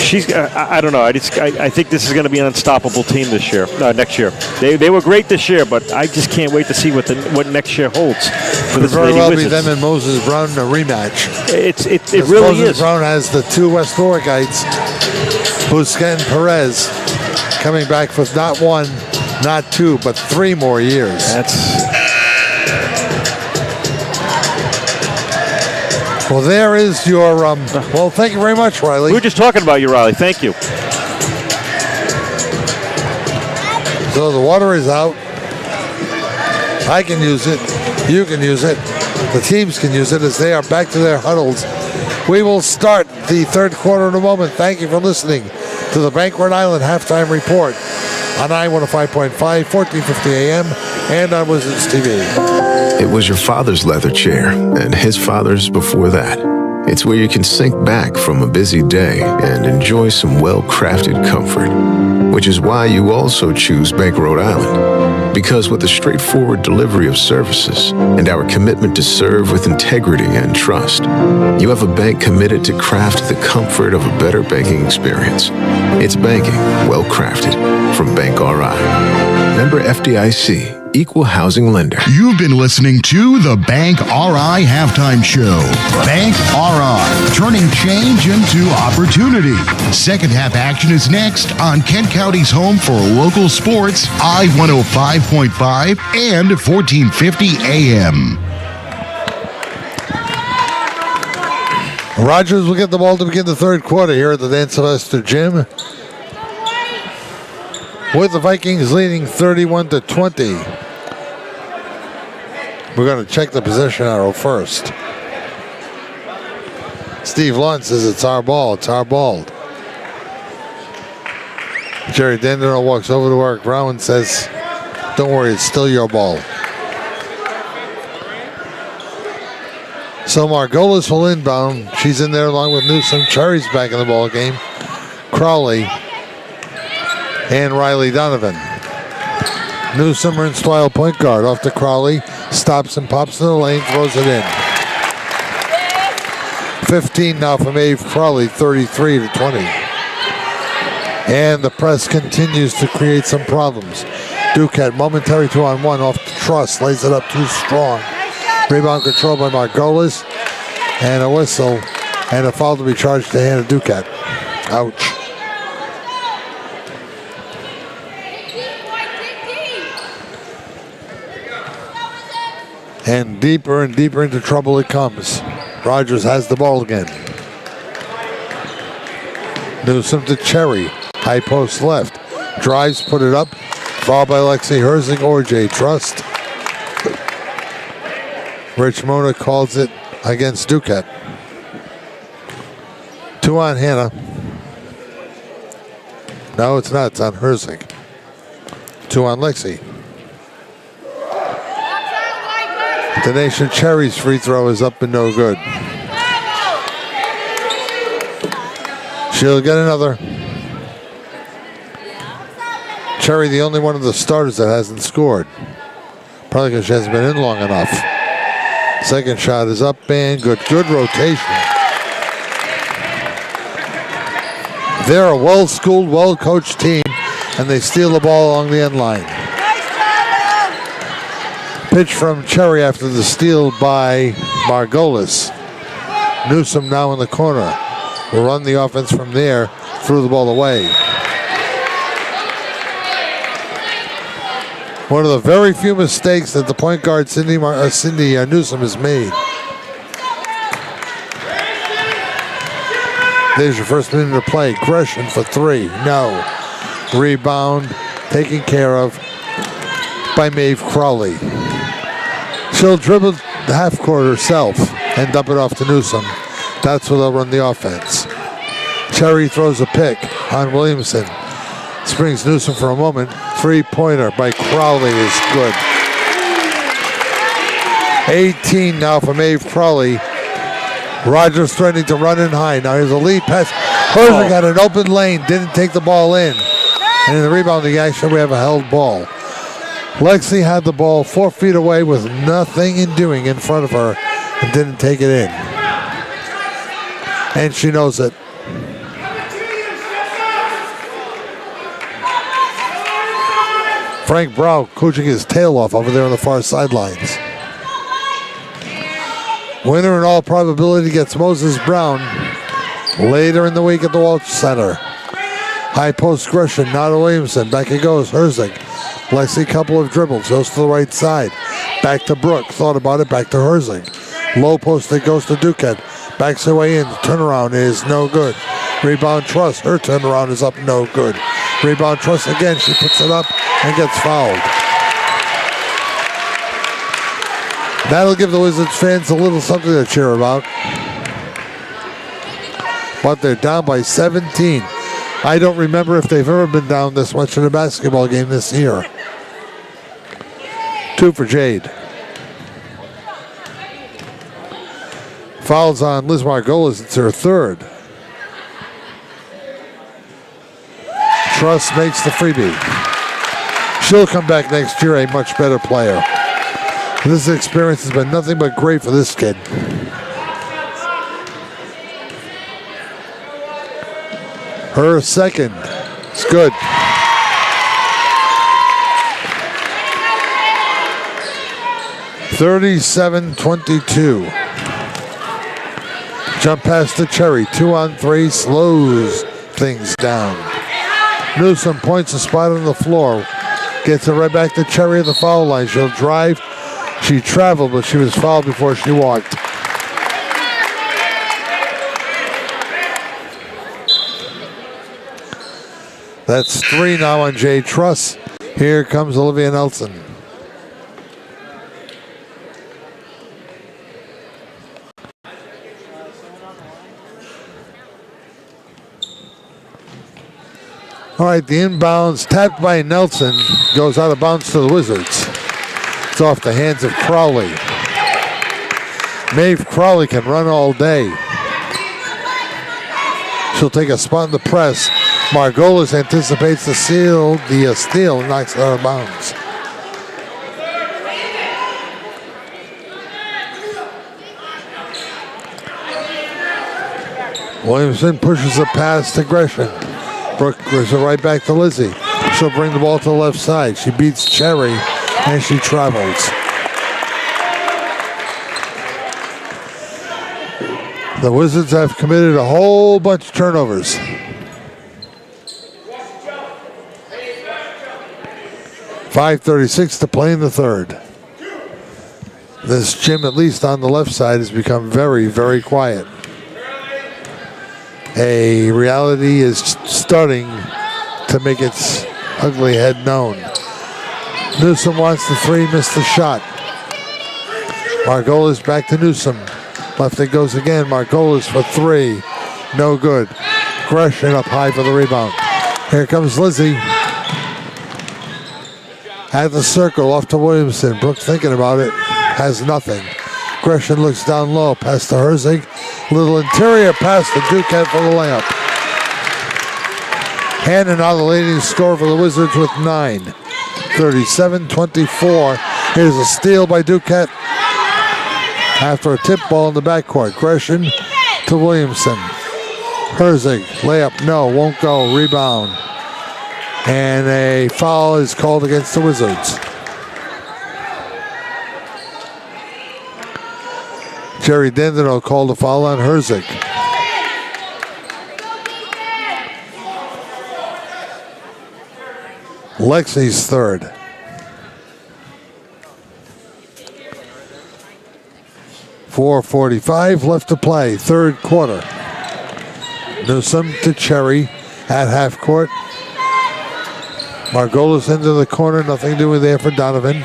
She's, I don't know. I think this is going to be an unstoppable team this year, next year. They were great this year, but I just can't wait to see what next year holds for this very Lady well Wizards. be them and Moses Brown in a rematch. It really Moses is. Brown has the 2 West Warwickites, Busquet and Perez, coming back for not 1, not 2, but 3 more years. Well, there is your, well, thank you very much, Riley. We were just talking about you, Riley. Thank you. So the water is out. I can use it. You can use it. The teams can use it as they are back to their huddles. We will start the third quarter in a moment. Thank you for listening to the Bank Rhode Island Halftime Report on I-105.5, 1450 AM, and on Wizards TV. It was your father's leather chair, and his father's before that. It's where you can sink back from a busy day and enjoy some well-crafted comfort, which is why you also choose Bank Rhode Island. Because with the straightforward delivery of services and our commitment to serve with integrity and trust, you have a bank committed to craft the comfort of a better banking experience. It's banking well-crafted from Bank RI. Member FDIC, equal housing lender. You've been listening to the Bank RI Halftime Show. Bank RI, turning change into opportunity. Second half action is next on Kent County's home for local sports, I-105.5 and 1450 AM. Rogers will get the ball to begin the third quarter here at the Dan Sylvester Gym, with the Vikings leading 31-20. We're going to check the possession arrow first. Steve Lund says it's our ball. It's our ball. Jerry Dendero walks over to Eric Brown and says, don't worry, it's still your ball. So Margolis will inbound. She's in there along with Newsom. Cherry's back in the ball game. Crowley and Riley Donovan. Newsom in style point guard. Off to Crowley. Stops and pops in the lane. Throws it in. 15 now from Abe Crowley. 33-20. And the press continues to create some problems. Duquette, momentary 2-on-1 off the truss. Lays it up too strong. Rebound control by Margolis, and a whistle, and a foul to be charged to Hannah Duquette. Ouch. And deeper into trouble it comes. Rogers has the ball again. Newsom to Cherry. High post left. Drives, put it up. Foul by Lexi Herzing or Jay Trust. Rich Mona calls it against Duquette. 2 on Hannah. No, it's not. It's on Herzig. 2 on Lexi. Denisha Cherry's free throw is up and no good. She'll get another. Cherry, the only one of the starters that hasn't scored. Probably because she hasn't been in long enough. Second shot is up and good. Good rotation. They're a well-schooled, well-coached team, and they steal the ball along the end line. Pitch from Cherry after the steal by Margolis. Newsom now in the corner. Will run the offense from there. Threw the ball away. One of the very few mistakes that the point guard Cindy Newsom has made. There's your first minute of play. Gresham for 3. No. Rebound taken care of by Maeve Crowley. She'll dribble the half court herself and dump it off to Newsom. That's where they'll run the offense. Cherry throws a pick on Williamson. Springs Newsom for a moment. 3-pointer by Crowley is good. 18 now from Abe Crowley. Rogers threatening to run in high. Now here's a lead pass. Herzig had an open lane, didn't take the ball in. And in the rebounding action, we have a held ball. Lexi had the ball 4 feet away with nothing in doing in front of her and didn't take it in. And she knows it. Frank Brown coaching his tail off over there on the far sidelines. Winner in all probability gets Moses Brown later in the week at the Walsh Center. High post Gresham, now to Williamson. Back it goes, Herzig. Lexi, couple of dribbles, goes to the right side. Back to Brooke, thought about it, back to Herzig. Low post, it goes to Duquette. Backs her way in, turnaround is no good. Rebound Truss, her turnaround is up, no good. Rebound Truss again, she puts it up and gets fouled. That'll give the Wizards fans a little something to cheer about. But they're down by 17. I don't remember if they've ever been down this much in a basketball game this year. 2 for Jade. Fouls on Liz Margolis, it's her 3rd. Truss makes the freebie. She'll come back next year a much better player. This experience has been nothing but great for this kid. Her 2nd. It's good. 37-22. Jump pass to Cherry. 2-on-3. Slows things down. Newsom points a spot on the floor. Gets it right back to Cherry at the foul line. She'll drive. She traveled, but she was fouled before she walked. That's 3 now on Jay Truss. Here comes Olivia Nelson. All right, the inbounds tapped by Nelson goes out of bounds to the Wizards. It's off the hands of Crowley. Maeve Crowley can run all day. She'll take a spot in the press. Margolis anticipates the steal and knocks it out of bounds. Williamson pushes a pass to Gresham. Brooke gives it right back to Lizzie. She'll bring the ball to the left side. She beats Cherry, and she travels. The Wizards have committed a whole bunch of turnovers. .5:36 to play in the third. This gym, at least on the left side, has become very, very quiet. A reality is starting to make its ugly head known. Newsom wants the three, missed the shot. Margolis back to Newsom. Left it goes again. Margolis for three. No good. Gresham up high for the rebound. Here comes Lizzie. At the circle, off to Williamson. Brooke thinking about it. Has nothing. Gresham looks down low. Pass to Herzig. Little interior pass to Duquette for the layup. Hannon now the leading scorer for the Wizards with 9. 37-24. Here's a steal by Duquette. After a tip ball in the backcourt. Gresham to Williamson. Herzig. Layup. No. Won't go. Rebound. And a foul is called against the Wizards. Jerry Dendino called a foul on Herzig. Lexi's third. .4:45 left to play, third quarter. Newsom to Cherry at half court. Margolis into the corner, nothing doing there for Donovan.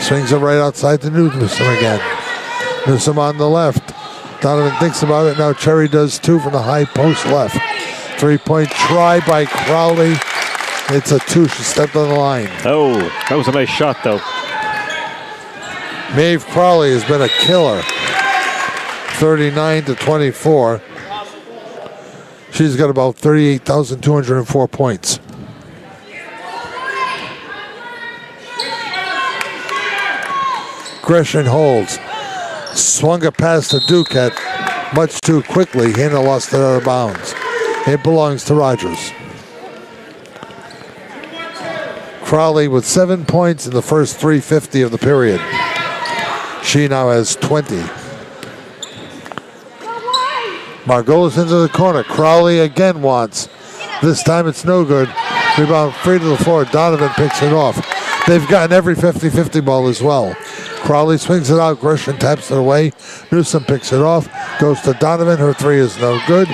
Swings it right outside to Newsom again. Newsom on the left. Donovan thinks about it. Now Cherry does too from the high post left. 3-point try by Crowley. It's a two. She stepped on the line. Oh, that was a nice shot, though. Maeve Crowley has been a killer. 39-24. She's got about 38,204 points. Gresham holds. Swung a pass to Duquette much too quickly. Hanna lost it out of bounds. It belongs to Rogers. Crowley with 7 points in the first 3:50 of the period. She now has 20. Margolis into the corner. Crowley again wants. This time it's no good. Rebound free to the floor. Donovan picks it off. They've gotten every 50-50 ball as well. Crowley swings it out. Gresham taps it away. Newsom picks it off. Goes to Donovan. Her three is no good.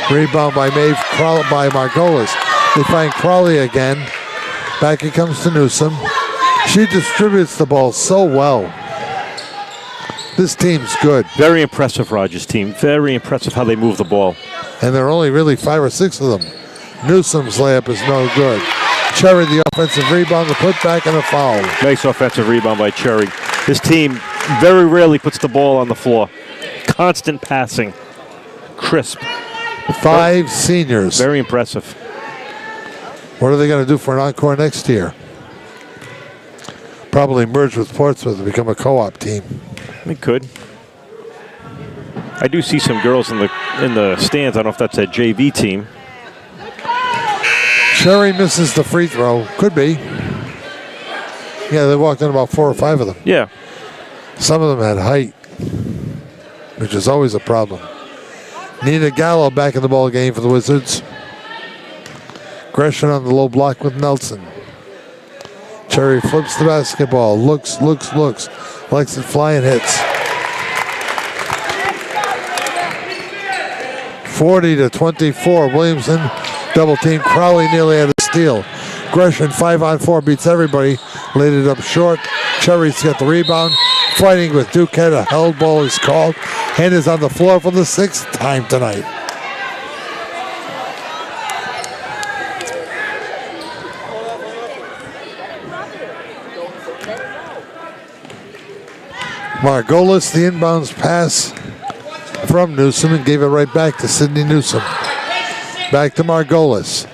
Rebound by Maeve Crowley by Margolis. They find Crowley again. Back it comes to Newsom. She distributes the ball so well. This team's good. Very impressive, Rogers team. Very impressive how they move the ball. And there are only really 5 or 6 of them. Newsom's layup is no good. Cherry, the offensive rebound, the putback, and a foul. Nice offensive rebound by Cherry. This team very rarely puts the ball on the floor. Constant passing. Crisp. 5 seniors. Very impressive. What are they going to do for an encore next year? Probably merge with Portsmouth and become a co-op team. They could. I do see some girls in the stands. I don't know if that's a JV team. Cherry misses the free throw. Could be. Yeah, they walked in about 4 or 5 of them. Yeah. Some of them had height, which is always a problem. Nina Gallo back in the ball game for the Wizards. Gresham on the low block with Nelson. Cherry flips the basketball. Looks. Likes it fly and hits. 40-24. Williamson double team. Crowley nearly had a steal. Gresham 5-on-4 beats everybody. Laid it up short. Cherry's got the rebound. Fighting with Duquette. A held ball is called. And is on the floor for the 6th time tonight. Margolis, the inbounds pass from Newsom and gave it right back to Sidney Newsom. Back to Margolis.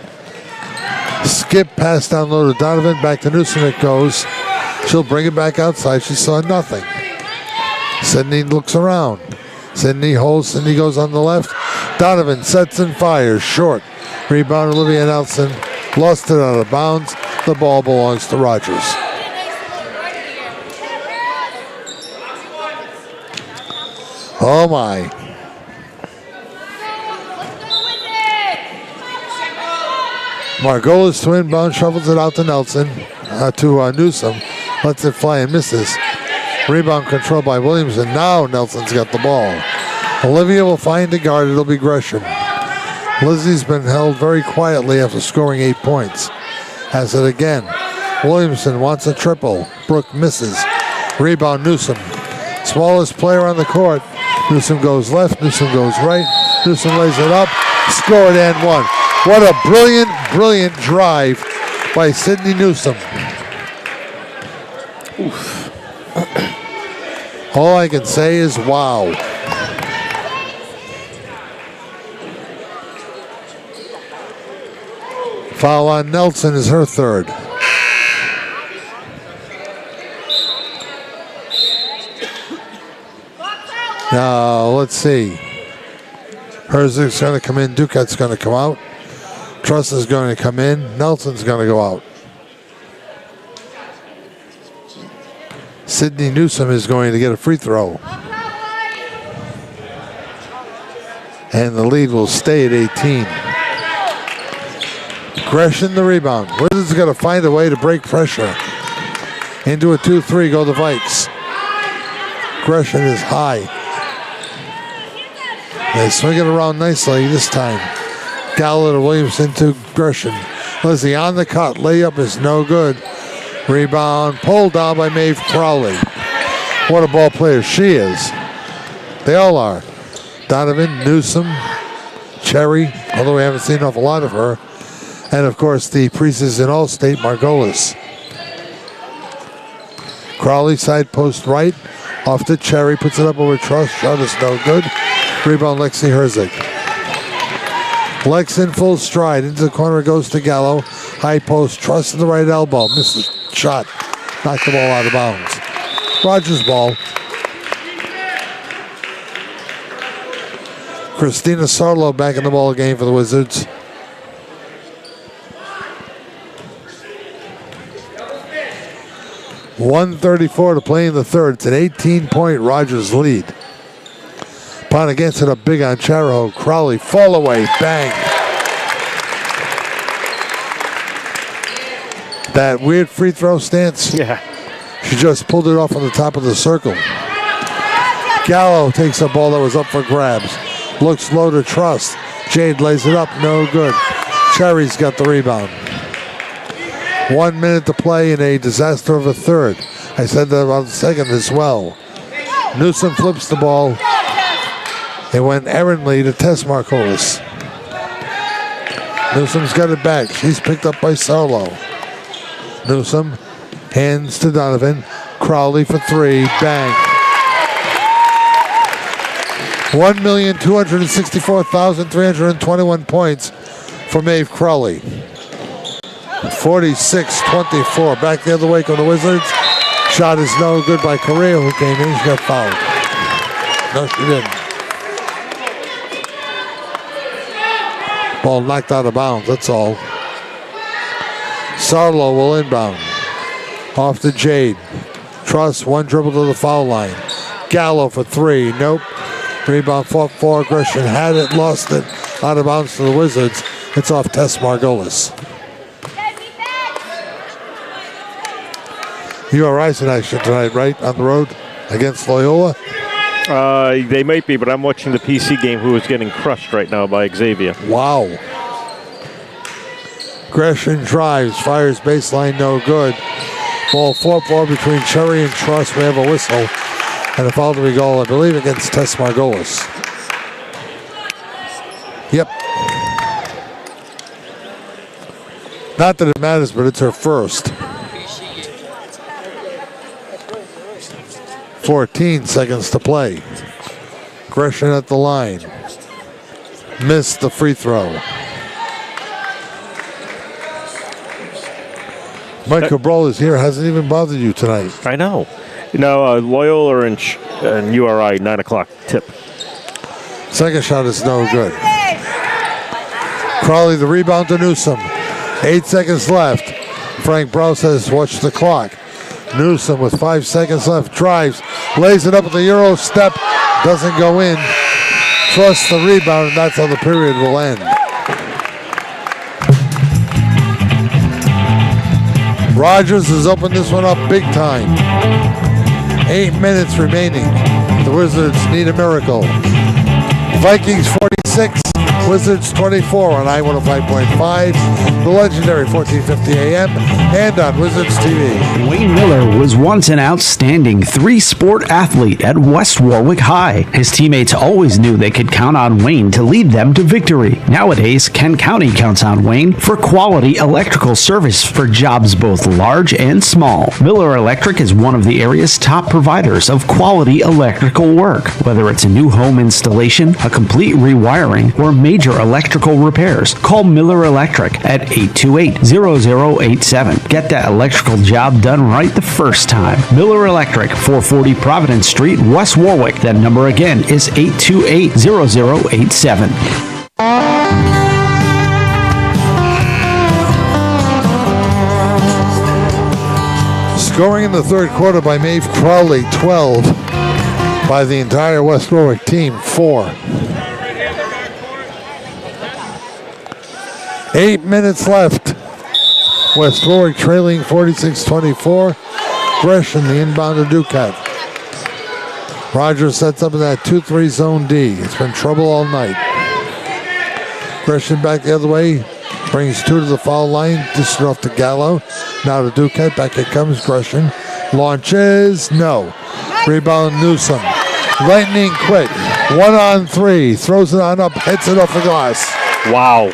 Skip pass down low to Donovan. Back to Newsom it goes. She'll bring it back outside. She saw nothing. Sidney looks around. Sidney holds. Sidney goes on the left. Donovan sets and fires. Short. Rebound Olivia Nelson. Lost it out of bounds. The ball belongs to Rogers. Oh my. Margolis to inbound, shovels it out to Nelson, to Newsom. Lets it fly and misses. Rebound controlled by Williamson. Now Nelson's got the ball. Olivia will find the guard. It'll be Gresham. Lizzie's been held very quietly after scoring 8 points. Has it again. Williamson wants a triple. Brooke misses. Rebound Newsom. Smallest player on the court. Newsom goes left. Newsom goes right. Newsom lays it up. Scored and one. What a brilliant drive by Sidney Newsom. Oof. All I can say is wow. Foul on Nelson is her third. Now, let's see. Herzig's going to come in. Duquette's going to come out. Truss is going to come in. Nelson's going to go out. Sidney Newsom is going to get a free throw. And the lead will stay at 18. Gresham the rebound. Wizards got to find a way to break pressure. Into a 2-3 go the Vikes. Gresham is high. They swing it around nicely this time. Gallo to Williamson to Gresham. Lizzie on the cut. Layup is no good. Rebound pulled down by Maeve Crowley. What a ball player she is. They all are. Donovan, Newsom, Cherry, although we haven't seen an awful lot of her. And of course the preseason All-State Margolis. Crowley side post right. Off to Cherry. Puts it up over Truss. Shot is no good. Rebound Lexi Herzig. Lex in full stride. Into the corner goes to Gallo. High post. Truss to the right elbow. Misses shot. Knocked the ball out of bounds. Rogers ball. Christina Sarlo back in the ball game for the Wizards. .134 to play in the third. It's an 18-point Rogers lead. Pon against it up big on Charaho. Crowley fall away. Bang. That weird free throw stance. Yeah. She just pulled it off on the top of the circle. Gallo takes a ball that was up for grabs. Looks low to Truss. Jade lays it up. No good. Cherry's got the rebound. 1 minute to play in a disaster of a third. I said that about the second as well. Newsom flips the ball. It went errantly to Tess Margolis. Newsom's got it back. She's picked up by Sarlo. Newsom hands to Donovan. Crowley for three. Bang. 1,264,321 points for Maeve Crowley. 46-24. Back the other way go the Wizards. Shot is no good by Correa, who came in. She got fouled. No, she didn't. Ball knocked out of bounds, that's all. Sarlo will inbound. Off to Jade. Truss, one dribble to the foul line. Gallo for three. Nope. Rebound fought for. Gresham had it, lost it. Out of bounds to the Wizards. It's off Tess Margolis. URI's in action tonight, right? On the road against Loyola? They might be, but I'm watching the PC game who is getting crushed right now by Xavier. Wow. Gresham drives, fires baseline, no good. Ball 4-4 between Cherry and Truss. We have a whistle and a foul to be called, I believe, against Tess Margolis. Yep. Not that it matters, but it's her first. 14 seconds to play. Gresham at the line. Missed the free throw. Mike Cabral is here. Hasn't even bothered you tonight. I know. Loyola and URI, 9 o'clock tip. Second shot is no good. Crawley the rebound to Newsom. 8 seconds left. Frank Brow says, watch the clock. Newsom with 5 seconds left. Drives. Lays it up with the Euro step. Doesn't go in. Trusts the rebound, and that's how the period will end. Rogers has opened this one up big time. 8 minutes remaining. The Wizards need a miracle. Vikings 46, Wizards 24 on I-105.5, the legendary 1450 AM, and on Wizards TV. Wayne Miller was once an outstanding three-sport athlete at West Warwick High. His teammates always knew they could count on Wayne to lead them to victory. Nowadays, Kent County counts on Wayne for quality electrical service for jobs both large and small. Miller Electric is one of the area's top providers of quality electrical work. Whether it's a new home installation, a complete rewiring, or major electrical repairs, call Miller Electric at 828-0087. Get that electrical job done right the first time. Miller Electric, 440 Providence Street, West Warwick. That number again is 828-0087. Scoring in the third quarter by Maeve Crowley, 12. By the entire West Warwick team, 4. 8 minutes left. West Warwick trailing 46-24. Gresham, the inbound to Duquette. Rogers sets up in that 2-3 zone D. It's been trouble all night. Gresham back the other way. Brings 2 to the foul line. Dishes it off to Gallo. Now to Duquette. Back it comes. Gresham. Launches. No. Rebound Newsom. Lightning quick. 1-on-3. Throws it on up. Hits it off the glass. Wow.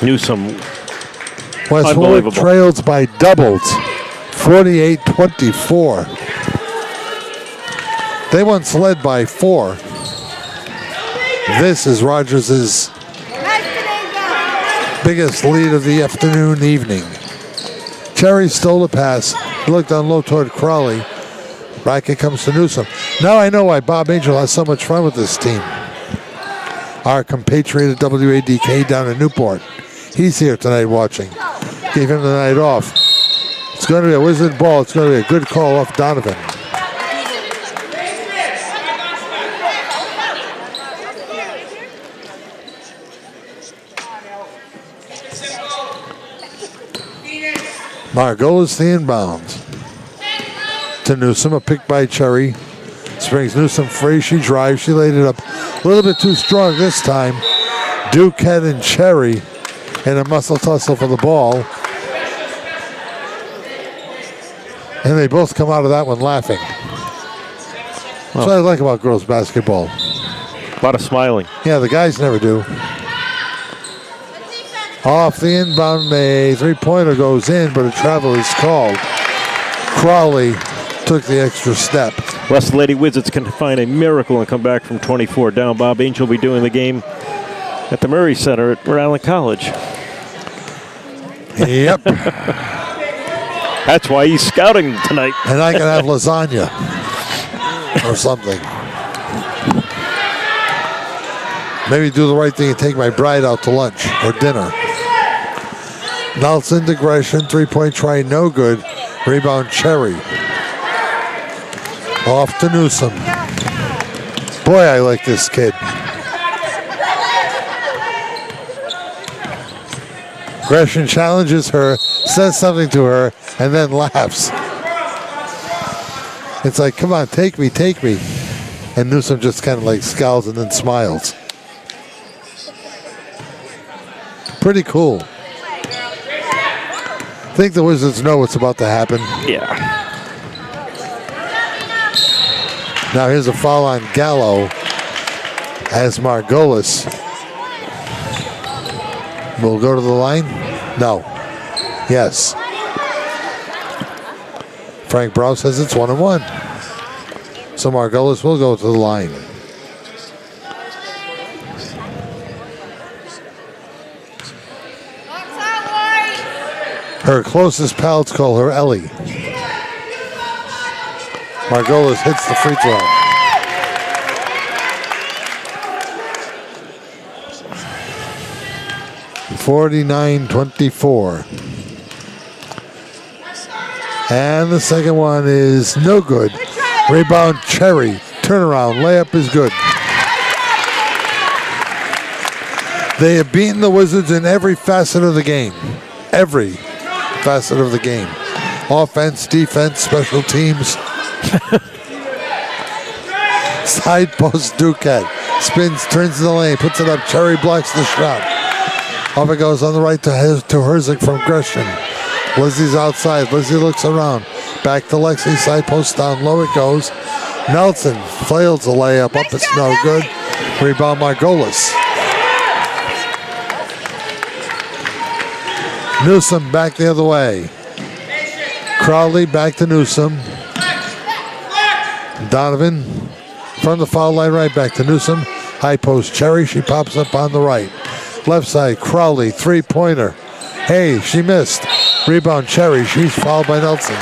Newsom. West Warwick trails by doubles. 48-24. They once led by 4. This is Rogers' biggest lead of the afternoon, evening. Cherry stole a pass. He looked down low toward Crowley. Back it comes to Newsom. Now I know why Bob Angel has so much fun with this team. Our compatriot at WADK down in Newport. He's here tonight watching. Gave him the night off. It's going to be a Wizard ball. It's going to be a good call off Donovan. Margolis the inbounds. To Newsom, a pick by Cherry. Springs Newsom free. She drives. She laid it up a little bit too strong this time. Duquette and Cherry in a muscle tussle for the ball. And they both come out of that one laughing. That's what I like about girls basketball. A lot of smiling. Yeah, the guys never do. Off the inbound, a three-pointer goes in, but a travel is called. Crowley took the extra step. West Lady Wizards can find a miracle and come back from 24 down. Bob Angel will be doing the game at the Murray Center at Rhode Island College. Yep. That's why he's scouting tonight. And I can have lasagna or something. Maybe do the right thing and take my bride out to lunch or dinner. Nelson to Gresham, 3-point try, no good. Rebound, Cherry. Off to Newsom. Boy, I like this kid. Gresham challenges her, says something to her, and then laughs. It's like, come on, take me, take me. And Newsom just kind of like scowls and then smiles. Pretty cool. I think the Wizards know what's about to happen. Yeah. Now here's a foul on Gallo as Margolis will go to the line. No. Yes. Frank Brown says it's 1-1. So Margolis will go to the line. Her closest pals call her Ellie. Margolis hits the free throw. (49-24). And the second one is no good. Rebound, Cherry. Turnaround. Layup is good. They have beaten the Wizards in every facet of the game. Every facet of the game. Offense, defense, special teams. Side post Duquette. Spins, turns to the lane, puts it up. Cherry blocks the shot. Off it goes on the right to Herzig from Gresham. Lizzie's outside. Lizzie looks around. Back to Lexi. Side post down low it goes. Nelson fails the layup. Up it's no good. Rebound Margolis. Newsom back the other way. Crowley back to Newsom. Donovan from the foul line right back to Newsom. High post Cherry. She pops up on the right. Left side Crowley. 3-pointer. Hey, she missed. Rebound Cherry. She's fouled by Nelson.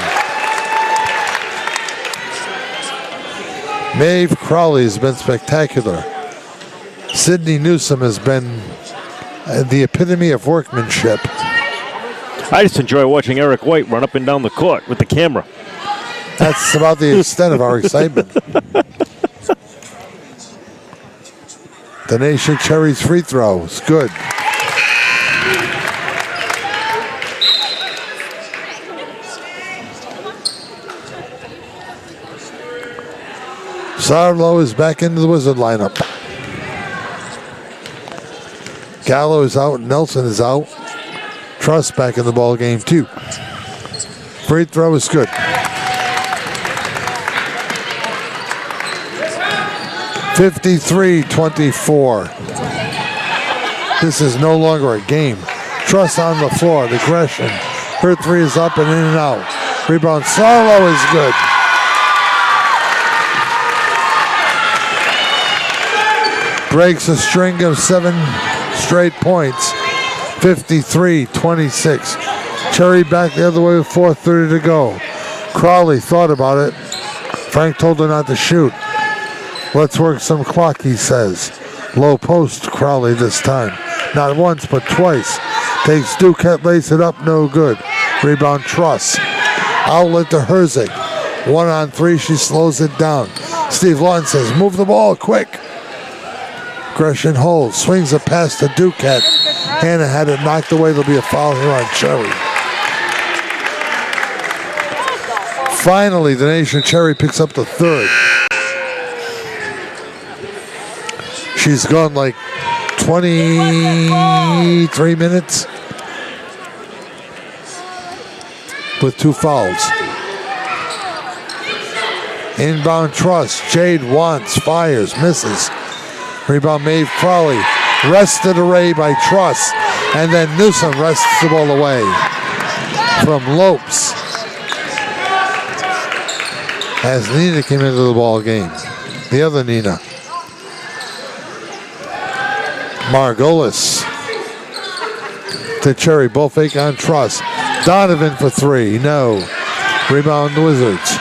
Maeve Crowley has been spectacular. Sydney Newsom has been the epitome of workmanship. I just enjoy watching Eric White run up and down the court with the camera. That's about the extent of our excitement. Denasia Cherry's free throw is good. Sarlo is back into the Wizard lineup. Gallo is out. Nelson is out. Truss back in the ball game too. Free throw is good. 53-24. This is no longer a game. Truss on the floor. The Gresham. Her three is up and in and out. Rebound. Sarlo is good. Breaks a string of 7 straight points. 53-26. Cherry back the other way with 4:30 to go. Crowley thought about it. Frank told her not to shoot. Let's work some clock, he says. Low post Crowley this time. Not once, but twice. Takes Duquette, lays it up, no good. Rebound Truss. Outlet to Herzig. 1-on-3, she slows it down. Steve Lawton says, move the ball, quick. Gresham holds, swings a pass to Duquette. Hannah had it knocked away. There'll be a foul here on Cherry. Finally, the Nation Cherry picks up the third. She's gone like 23 minutes with 2 fouls. Inbound Truss. Jade wants, fires, misses. Rebound Maeve Crowley. Wrested away by Truss. And then Newsom wrests the ball away from Lopes. As Nina came into the ball game. The other Nina. Margolis to Cherry. Both fake on Truss. Donovan for 3. No. Rebound the Wizards.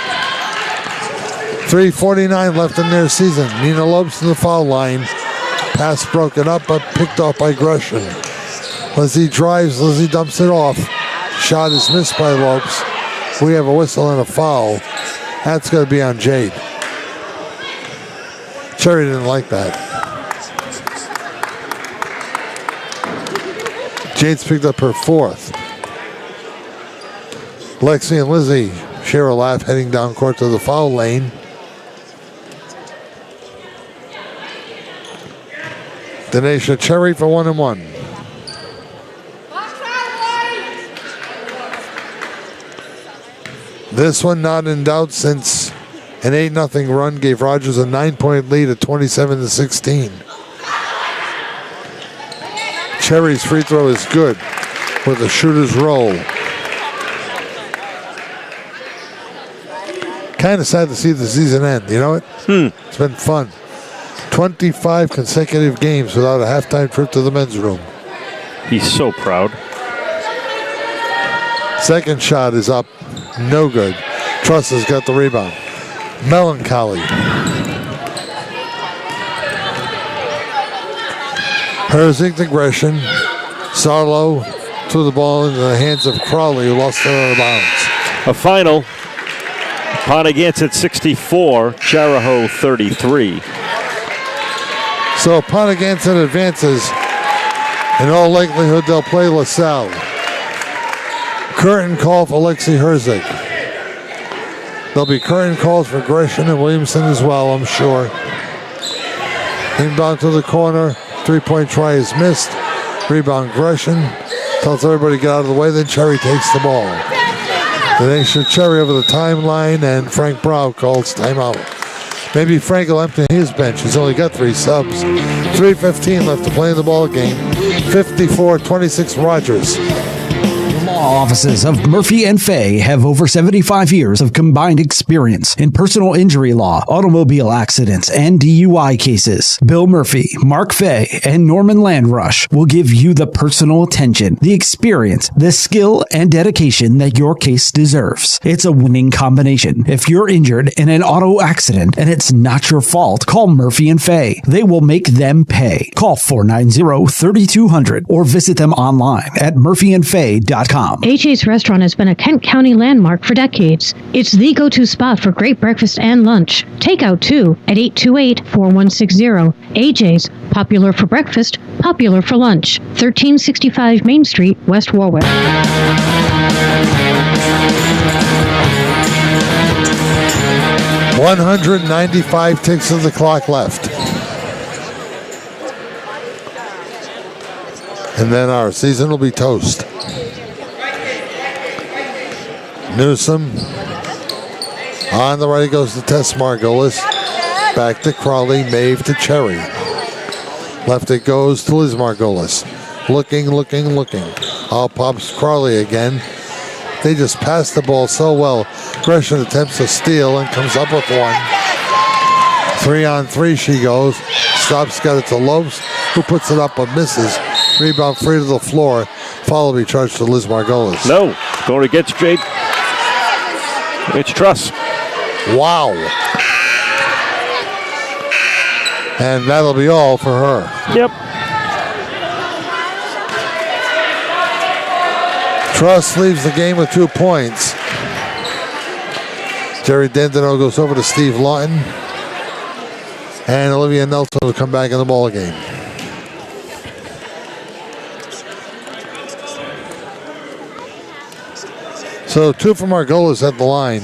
3:49 left in their season. Nina Lopes to the foul line. Pass broken up, but picked off by Gresham. Lizzie drives. Lizzie dumps it off. Shot is missed by Lopes. We have a whistle and a foul. That's going to be on Jade. Cherry didn't like that. Jade's picked up her fourth. Lexi and Lizzie share a laugh heading down court to the foul lane. Denisha Cherry for 1-1. This one not in doubt since an 8-0 run gave Rogers a 9-point lead at 27-16. Cherry's free throw is good with the shooter's roll. Kind of sad to see the season end, you know it? It's been fun. 25 consecutive games without a halftime trip to the men's room. He's so proud. Second shot is up. No good. Truss has got the rebound. Melancholy. Herzig to Gresham. Sarlo threw the ball into the hands of Crowley, who lost it out of bounds. A final. Ponagansett 64, Charahoe 33. So Ponagansett advances. In all likelihood, they'll play LaSalle. Curtain call for Lexi Herzig. There'll be curtain calls for Gresham and Williamson as well, I'm sure. Inbound to the corner. 3-point try is missed. Rebound Gresham. Tells everybody to get out of the way. Then Cherry takes the ball. Denisha Cherry over the timeline, and Frank Brow calls timeout. Maybe Frank will empty his bench. He's only got 3 subs. 3:15 left to play in the ball game. 54-26 Rogers. Law offices of Murphy and Fay have over 75 years of combined experience in personal injury law, automobile accidents, and DUI cases. Bill Murphy, Mark Fay, and Norman Landrush will give you the personal attention, the experience, the skill, and dedication that your case deserves. It's a winning combination. If you're injured in an auto accident and it's not your fault, call Murphy and Fay. They will make them pay. Call 490-3200 or visit them online at murphyandfay.com. AJ's Restaurant has been a Kent County landmark for decades. It's the go-to spot for great breakfast and lunch. Takeout, too, at 828-4160. AJ's, popular for breakfast, popular for lunch. 1365 Main Street, West Warwick. 195 ticks of the clock left. And then our season will be toast. Newsom. On the right goes to Tess Margolis. Back to Crowley. Maeve to Cherry. Left it goes to Liz Margolis. Looking. All pops Crowley again. They just pass the ball so well. Gresham attempts to steal and comes up with one. 3-on-3 she goes. Stops, got it to Lopes, who puts it up but misses. Rebound free to the floor. Foul will be charged to Liz Margolis. No, going against Jake. It's Truss. Wow. And that'll be all for her. Yep. Truss leaves the game with 2 points. Jerry Dendino goes over to Steve Lawton. And Olivia Nelson will come back in the ball game. So 2 from Margolis at the line.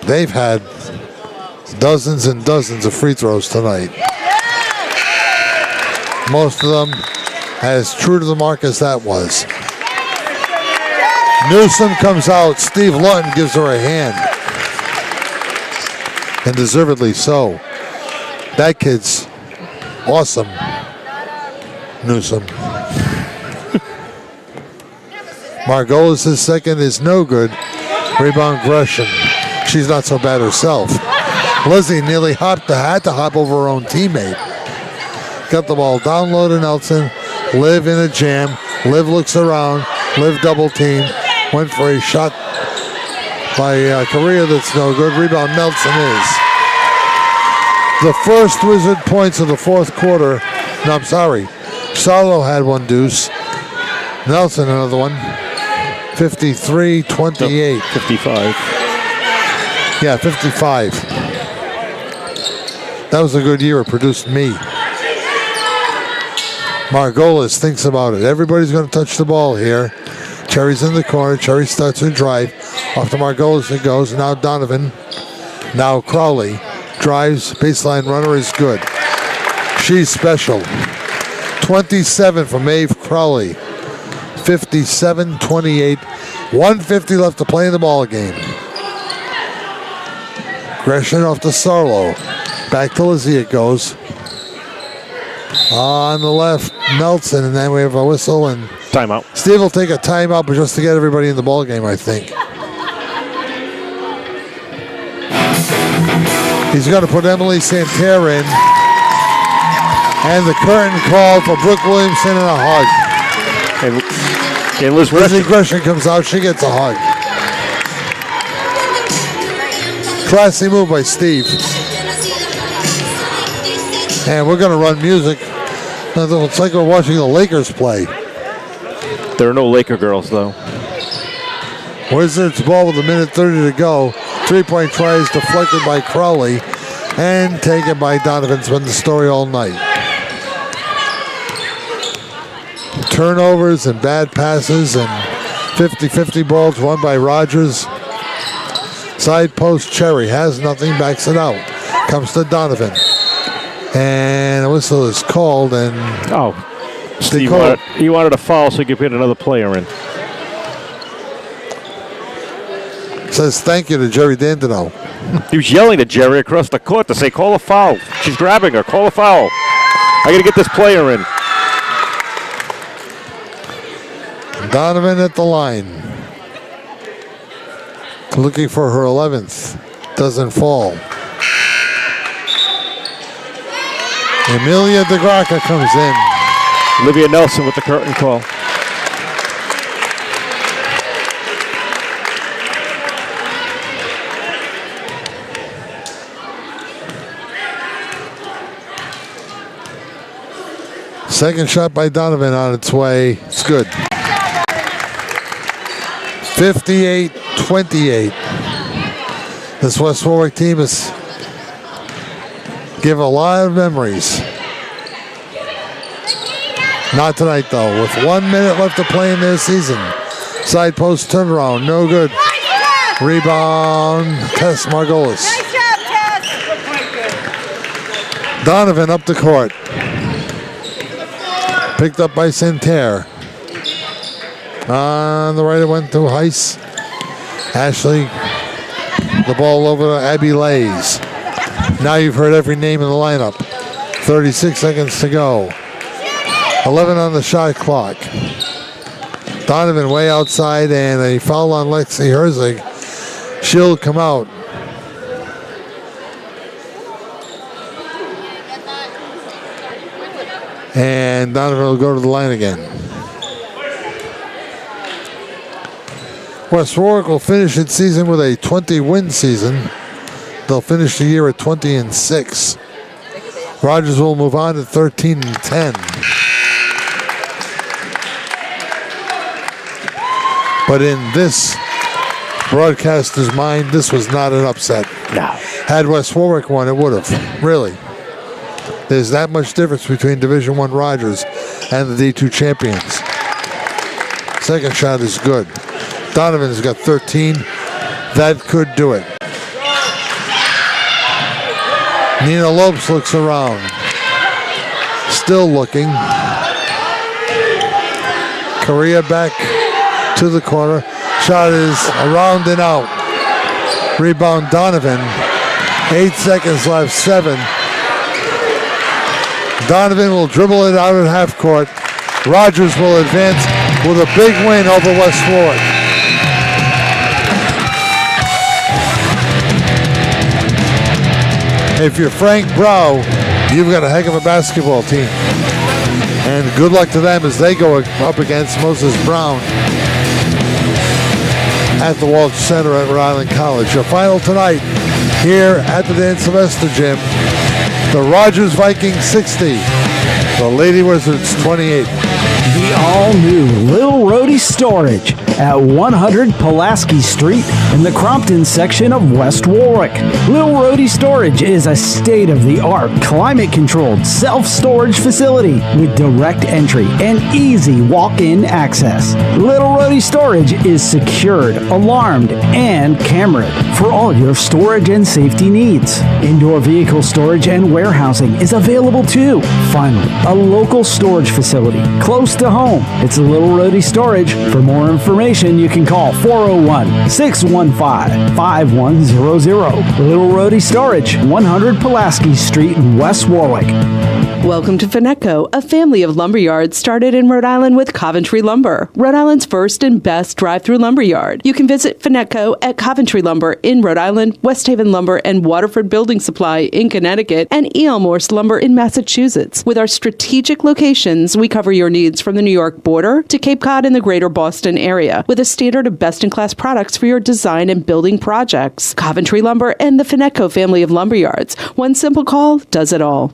They've had dozens and dozens of free throws tonight. Most of them as true to the mark as that was. Newsom comes out. Steve Lawton gives her a hand. And deservedly so. That kid's awesome. Newsom. Margolis' second is no good. Rebound Gresham. She's not so bad herself. Lizzie nearly had to hop over her own teammate. Got the ball down low to Nelson. Liv in a jam. Liv looks around. Liv double team. Went for a shot by Correa that's no good. Rebound Nelson is. The first Wizard points of the fourth quarter. No, I'm sorry. Solo had one deuce. Nelson another one. 53-28. 55. Yeah, 55. That was a good year. It produced me. Margolis thinks about it. Everybody's going to touch the ball here. Cherry's in the corner. Cherry starts her drive. Off to Margolis it goes. Now Donovan. Now Crowley. Drives. Baseline runner is good. She's special. 27 from Maeve Crowley. 57-28. 150 left to play in the ball game. Gresham off to Sarlo. Back to Lizzie it goes. On the left, Nelson, and then we have a whistle and timeout. Steve will take a timeout, but just to get everybody in the ball game, I think. He's going to put Emily Santerre in. And the curtain call for Brooke Williamson and a hug. And Lizzie Gresham comes out, she gets a hug. Classy move by Steve. And we're going to run music. It's like we're watching the Lakers play. There are no Laker girls, though. Wizards ball with a minute 30 to go. 3-point try is deflected by Crowley and taken by Donovan. It's been the story all night. Turnovers and bad passes and 50-50 balls won by Rogers. Side post, Cherry has nothing, backs it out. Comes to Donovan. And a whistle is called, and Steve he wanted a foul so he could put another player in. Says thank you to Jerry Dandino. He was yelling at Jerry across the court to say, call a foul. She's grabbing her. Call a foul. I got to get this player in. Donovan at the line. Looking for her 11th. Doesn't fall. Emilia DeGraca comes in. Olivia Nelson with the curtain call. Second shot by Donovan on its way. It's good. 58-28. This West Warwick team is give a lot of memories. Not tonight, though. With 1 minute left to play in their season. Side post turnaround, no good. Rebound, Tess Margolis. Nice job, Tess. Donovan up the court. Picked up by Santerre. On the right, it went to Heiss. Ashley, the ball over to Abby Lays. Now you've heard every name in the lineup. 36 seconds to go. 11 on the shot clock. Donovan way outside, and a foul on Lexi Herzig. She'll come out. And Donovan will go to the line again. West Warwick will finish its season with a 20-win season. They'll finish the year at 20-6. Rogers will move on to 13-10. But in this broadcaster's mind, this was not an upset. No. Had West Warwick won, it would have. Really. There's that much difference between Division I Rogers and the D2 champions. Second shot is good. Donovan's got 13. That could do it. Nina Lopes looks around. Still looking. Correa back to the corner. Shot is around and out. Rebound Donovan. 8 seconds left, 7. Donovan will dribble it out at half court. Rogers will advance with a big win over West Warwick. If you're Frank Brow, you've got a heck of a basketball team. And good luck to them as they go up against Moses Brown at the Walsh Center at Rhode Island College. Your final tonight here at the Dan Sylvester Gym. The Rogers Vikings 60 The Lady Wizards 28. The all-new Little Rhodey Storage at 100 Pulaski Street in the Crompton section of West Warwick. Little Rhodey Storage is a state-of-the-art, climate-controlled self-storage facility with direct entry and easy walk-in access. Little Rhodey Storage is secured, alarmed, and cameraed for all your storage and safety needs. Indoor vehicle storage and warehousing is available too. Finally, a local storage facility close to home. It's Little Rhodey Storage. For more information, you can call 401-615-5100. Little Rhodey Storage, 100 Pulaski Street in West Warwick. Welcome to Finetco, a family of lumber yards started in Rhode Island with Coventry Lumber, Rhode Island's first and best drive-through lumber yard. You can visit Finetco at Coventry Lumber in Rhode Island, West Haven Lumber and Waterford Building Supply in Connecticut, and E.L. Morse Lumber in Massachusetts. With our strategic locations, we cover your needs from the New York border to Cape Cod and the greater Boston area, with a standard of best-in-class products for your design and building projects. Coventry Lumber and the Finetco family of lumber yards. One simple call does it all.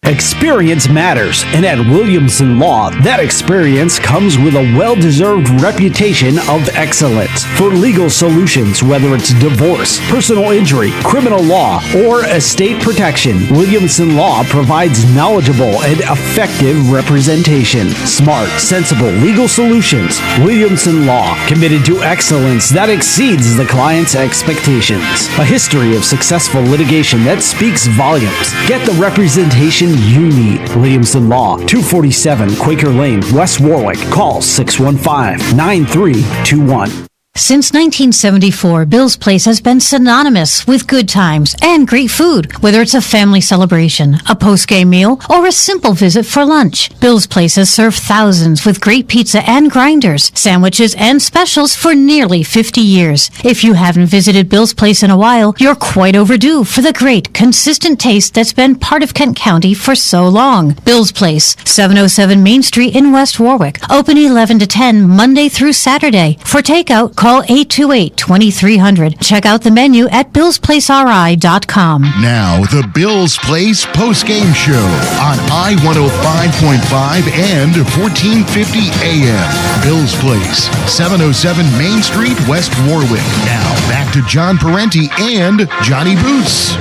Experience matters, and at Williamson Law, that experience comes with a well-deserved reputation of excellence. For legal solutions, whether it's divorce, personal injury, criminal law, or estate protection, Williamson Law provides knowledgeable and effective representation. Smart, sensible legal solutions. Williamson Law, committed to excellence that exceeds the client's expectations. A history of successful litigation that speaks volumes. Get the representation you need. Williamson Law, 247 Quaker Lane, West Warwick. Call 615-9321. Since 1974, Bill's Place has been synonymous with good times and great food. Whether it's a family celebration, a post-game meal, or a simple visit for lunch, Bill's Place has served thousands with great pizza and grinders, sandwiches, and specials for nearly 50 years. If you haven't visited Bill's Place in a while, you're quite overdue for the great, consistent taste that's been part of Kent County for so long. Bill's Place, 707 Main Street in West Warwick. Open 11 to 10 Monday through Saturday. For takeout, call 828-2300. Check out the menu at billsplaceri.com. Now, the Bill's Place post-game show on I-105.5 and 1450 AM. Bill's Place, 707 Main Street, West Warwick. Now, back to John Parenti and Johnny Boots.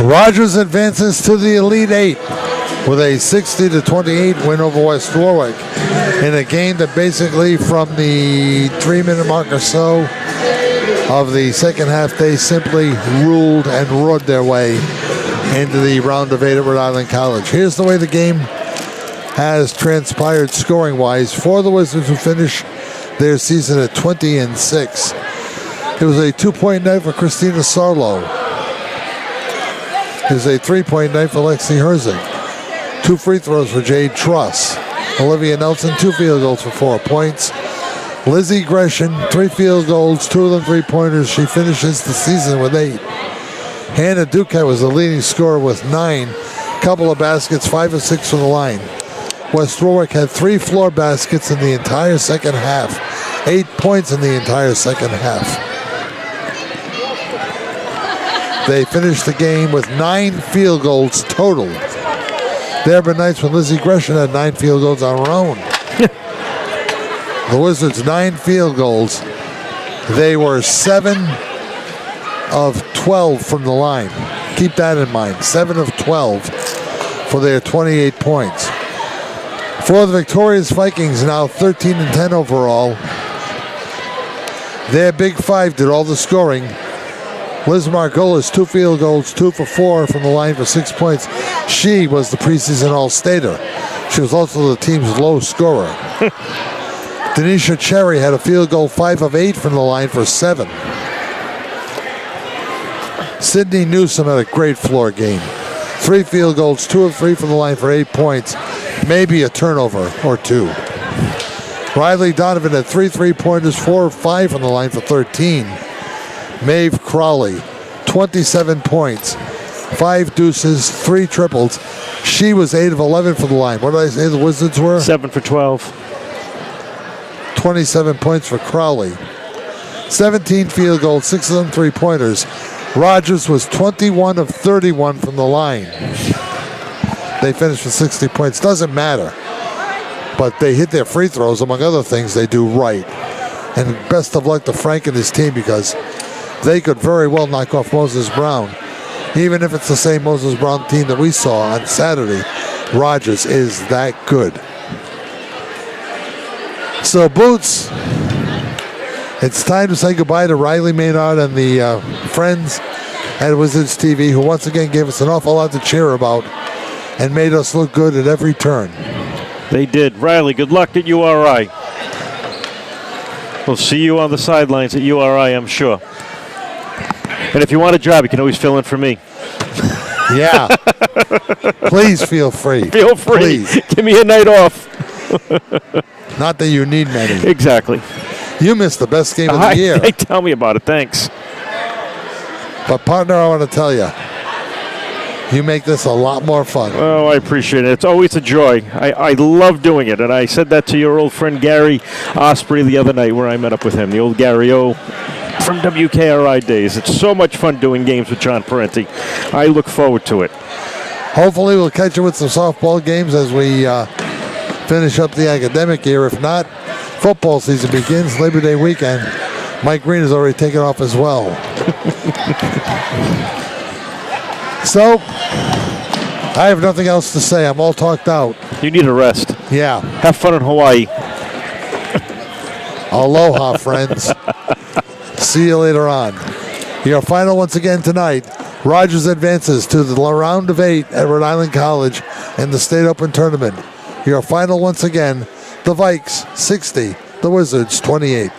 Rogers advances to the Elite Eight with a 60-28 win over West Warwick in a game that basically from the 3-minute mark or so of the second half, they simply ruled and rode their way into the round of 8 at Rhode Island College. Here's the way the game has transpired scoring-wise for the Wizards, who finished their season at 20-6. It was a 2-point night for Christina Sarlo. It was a 3-point night for Lexi Herzig. 2 free throws for Jade Truss. Olivia Nelson, 2 field goals for 4 points. Lizzie Gresham, 3 field goals, 2 of them 3-pointers. She finishes the season with 8. Hannah Duquette was the leading scorer with 9. Couple of baskets, 5 of 6 from the line. West Warwick had 3 floor baskets in the entire second half. 8 points in the entire second half. They finished the game with 9 field goals total. There have been nights when Lizzie Gresham had 9 field goals on her own. The Wizards, 9 field goals. They were 7 of 12 from the line. Keep that in mind. 7 of 12 for their 28 points. For the victorious Vikings, now 13-10 overall. Their Big Five did all the scoring. Liz Margolis, 2 field goals, 2 for 4 from the line for 6 points. She was the preseason All-Stater. She was also the team's low scorer. Denisha Cherry had a field goal, 5 of 8 from the line for 7. Sydney Newsom had a great floor game. 3 field goals, 2 of 3 from the line for 8 points. Maybe a turnover or 2. Riley Donovan had 3 3-pointers, 4 of 5 from the line for 13. Maeve Crowley, 27 points, 5 deuces, 3 triples. She was 8 of 11 for the line. What did I say the Wizards were? 7 for 12. 27 points for Crowley. 17 field goals, 6 of them 3-pointers. Rogers was 21 of 31 from the line. they finished with 60 points. Doesn't matter. But they hit their free throws, among other things they do right. And best of luck to Frank and his team, because they could very well knock off Moses Brown. Even if it's the same Moses Brown team that we saw on Saturday, Rogers is that good. So, Boots, it's time to say goodbye to Riley Maynard and the friends at Wizards TV, who once again gave us an awful lot to cheer about and made us look good at every turn. They did. Riley, good luck at URI. We'll see you on the sidelines at URI, I'm sure. And if you want a job, you can always fill in for me. Yeah. Please feel free. Feel free. Please. Give me a night off. Not that you need many. Exactly. You missed the best game of the year. Hey, tell me about it. Thanks. But, partner, I want to tell you, you make this a lot more fun. Oh, I appreciate it. It's always a joy. I love doing it. And I said that to your old friend Gary Osprey the other night where I met up with him, the old Gary O from WKRI days. It's so much fun doing games with John Parenti. I look forward to it. Hopefully we'll catch you with some softball games as we finish up the academic year. If not, football season begins Labor Day weekend. Mike Green has already taken off as well. So, I have nothing else to say. I'm all talked out. You need a rest. Yeah. Have fun in Hawaii. Aloha, friends. See you later on. Your final once again tonight. Rogers advances to the round of 8 at Rhode Island College in the State Open Tournament. Your final once again, the Vikes 60, the Wizards 28.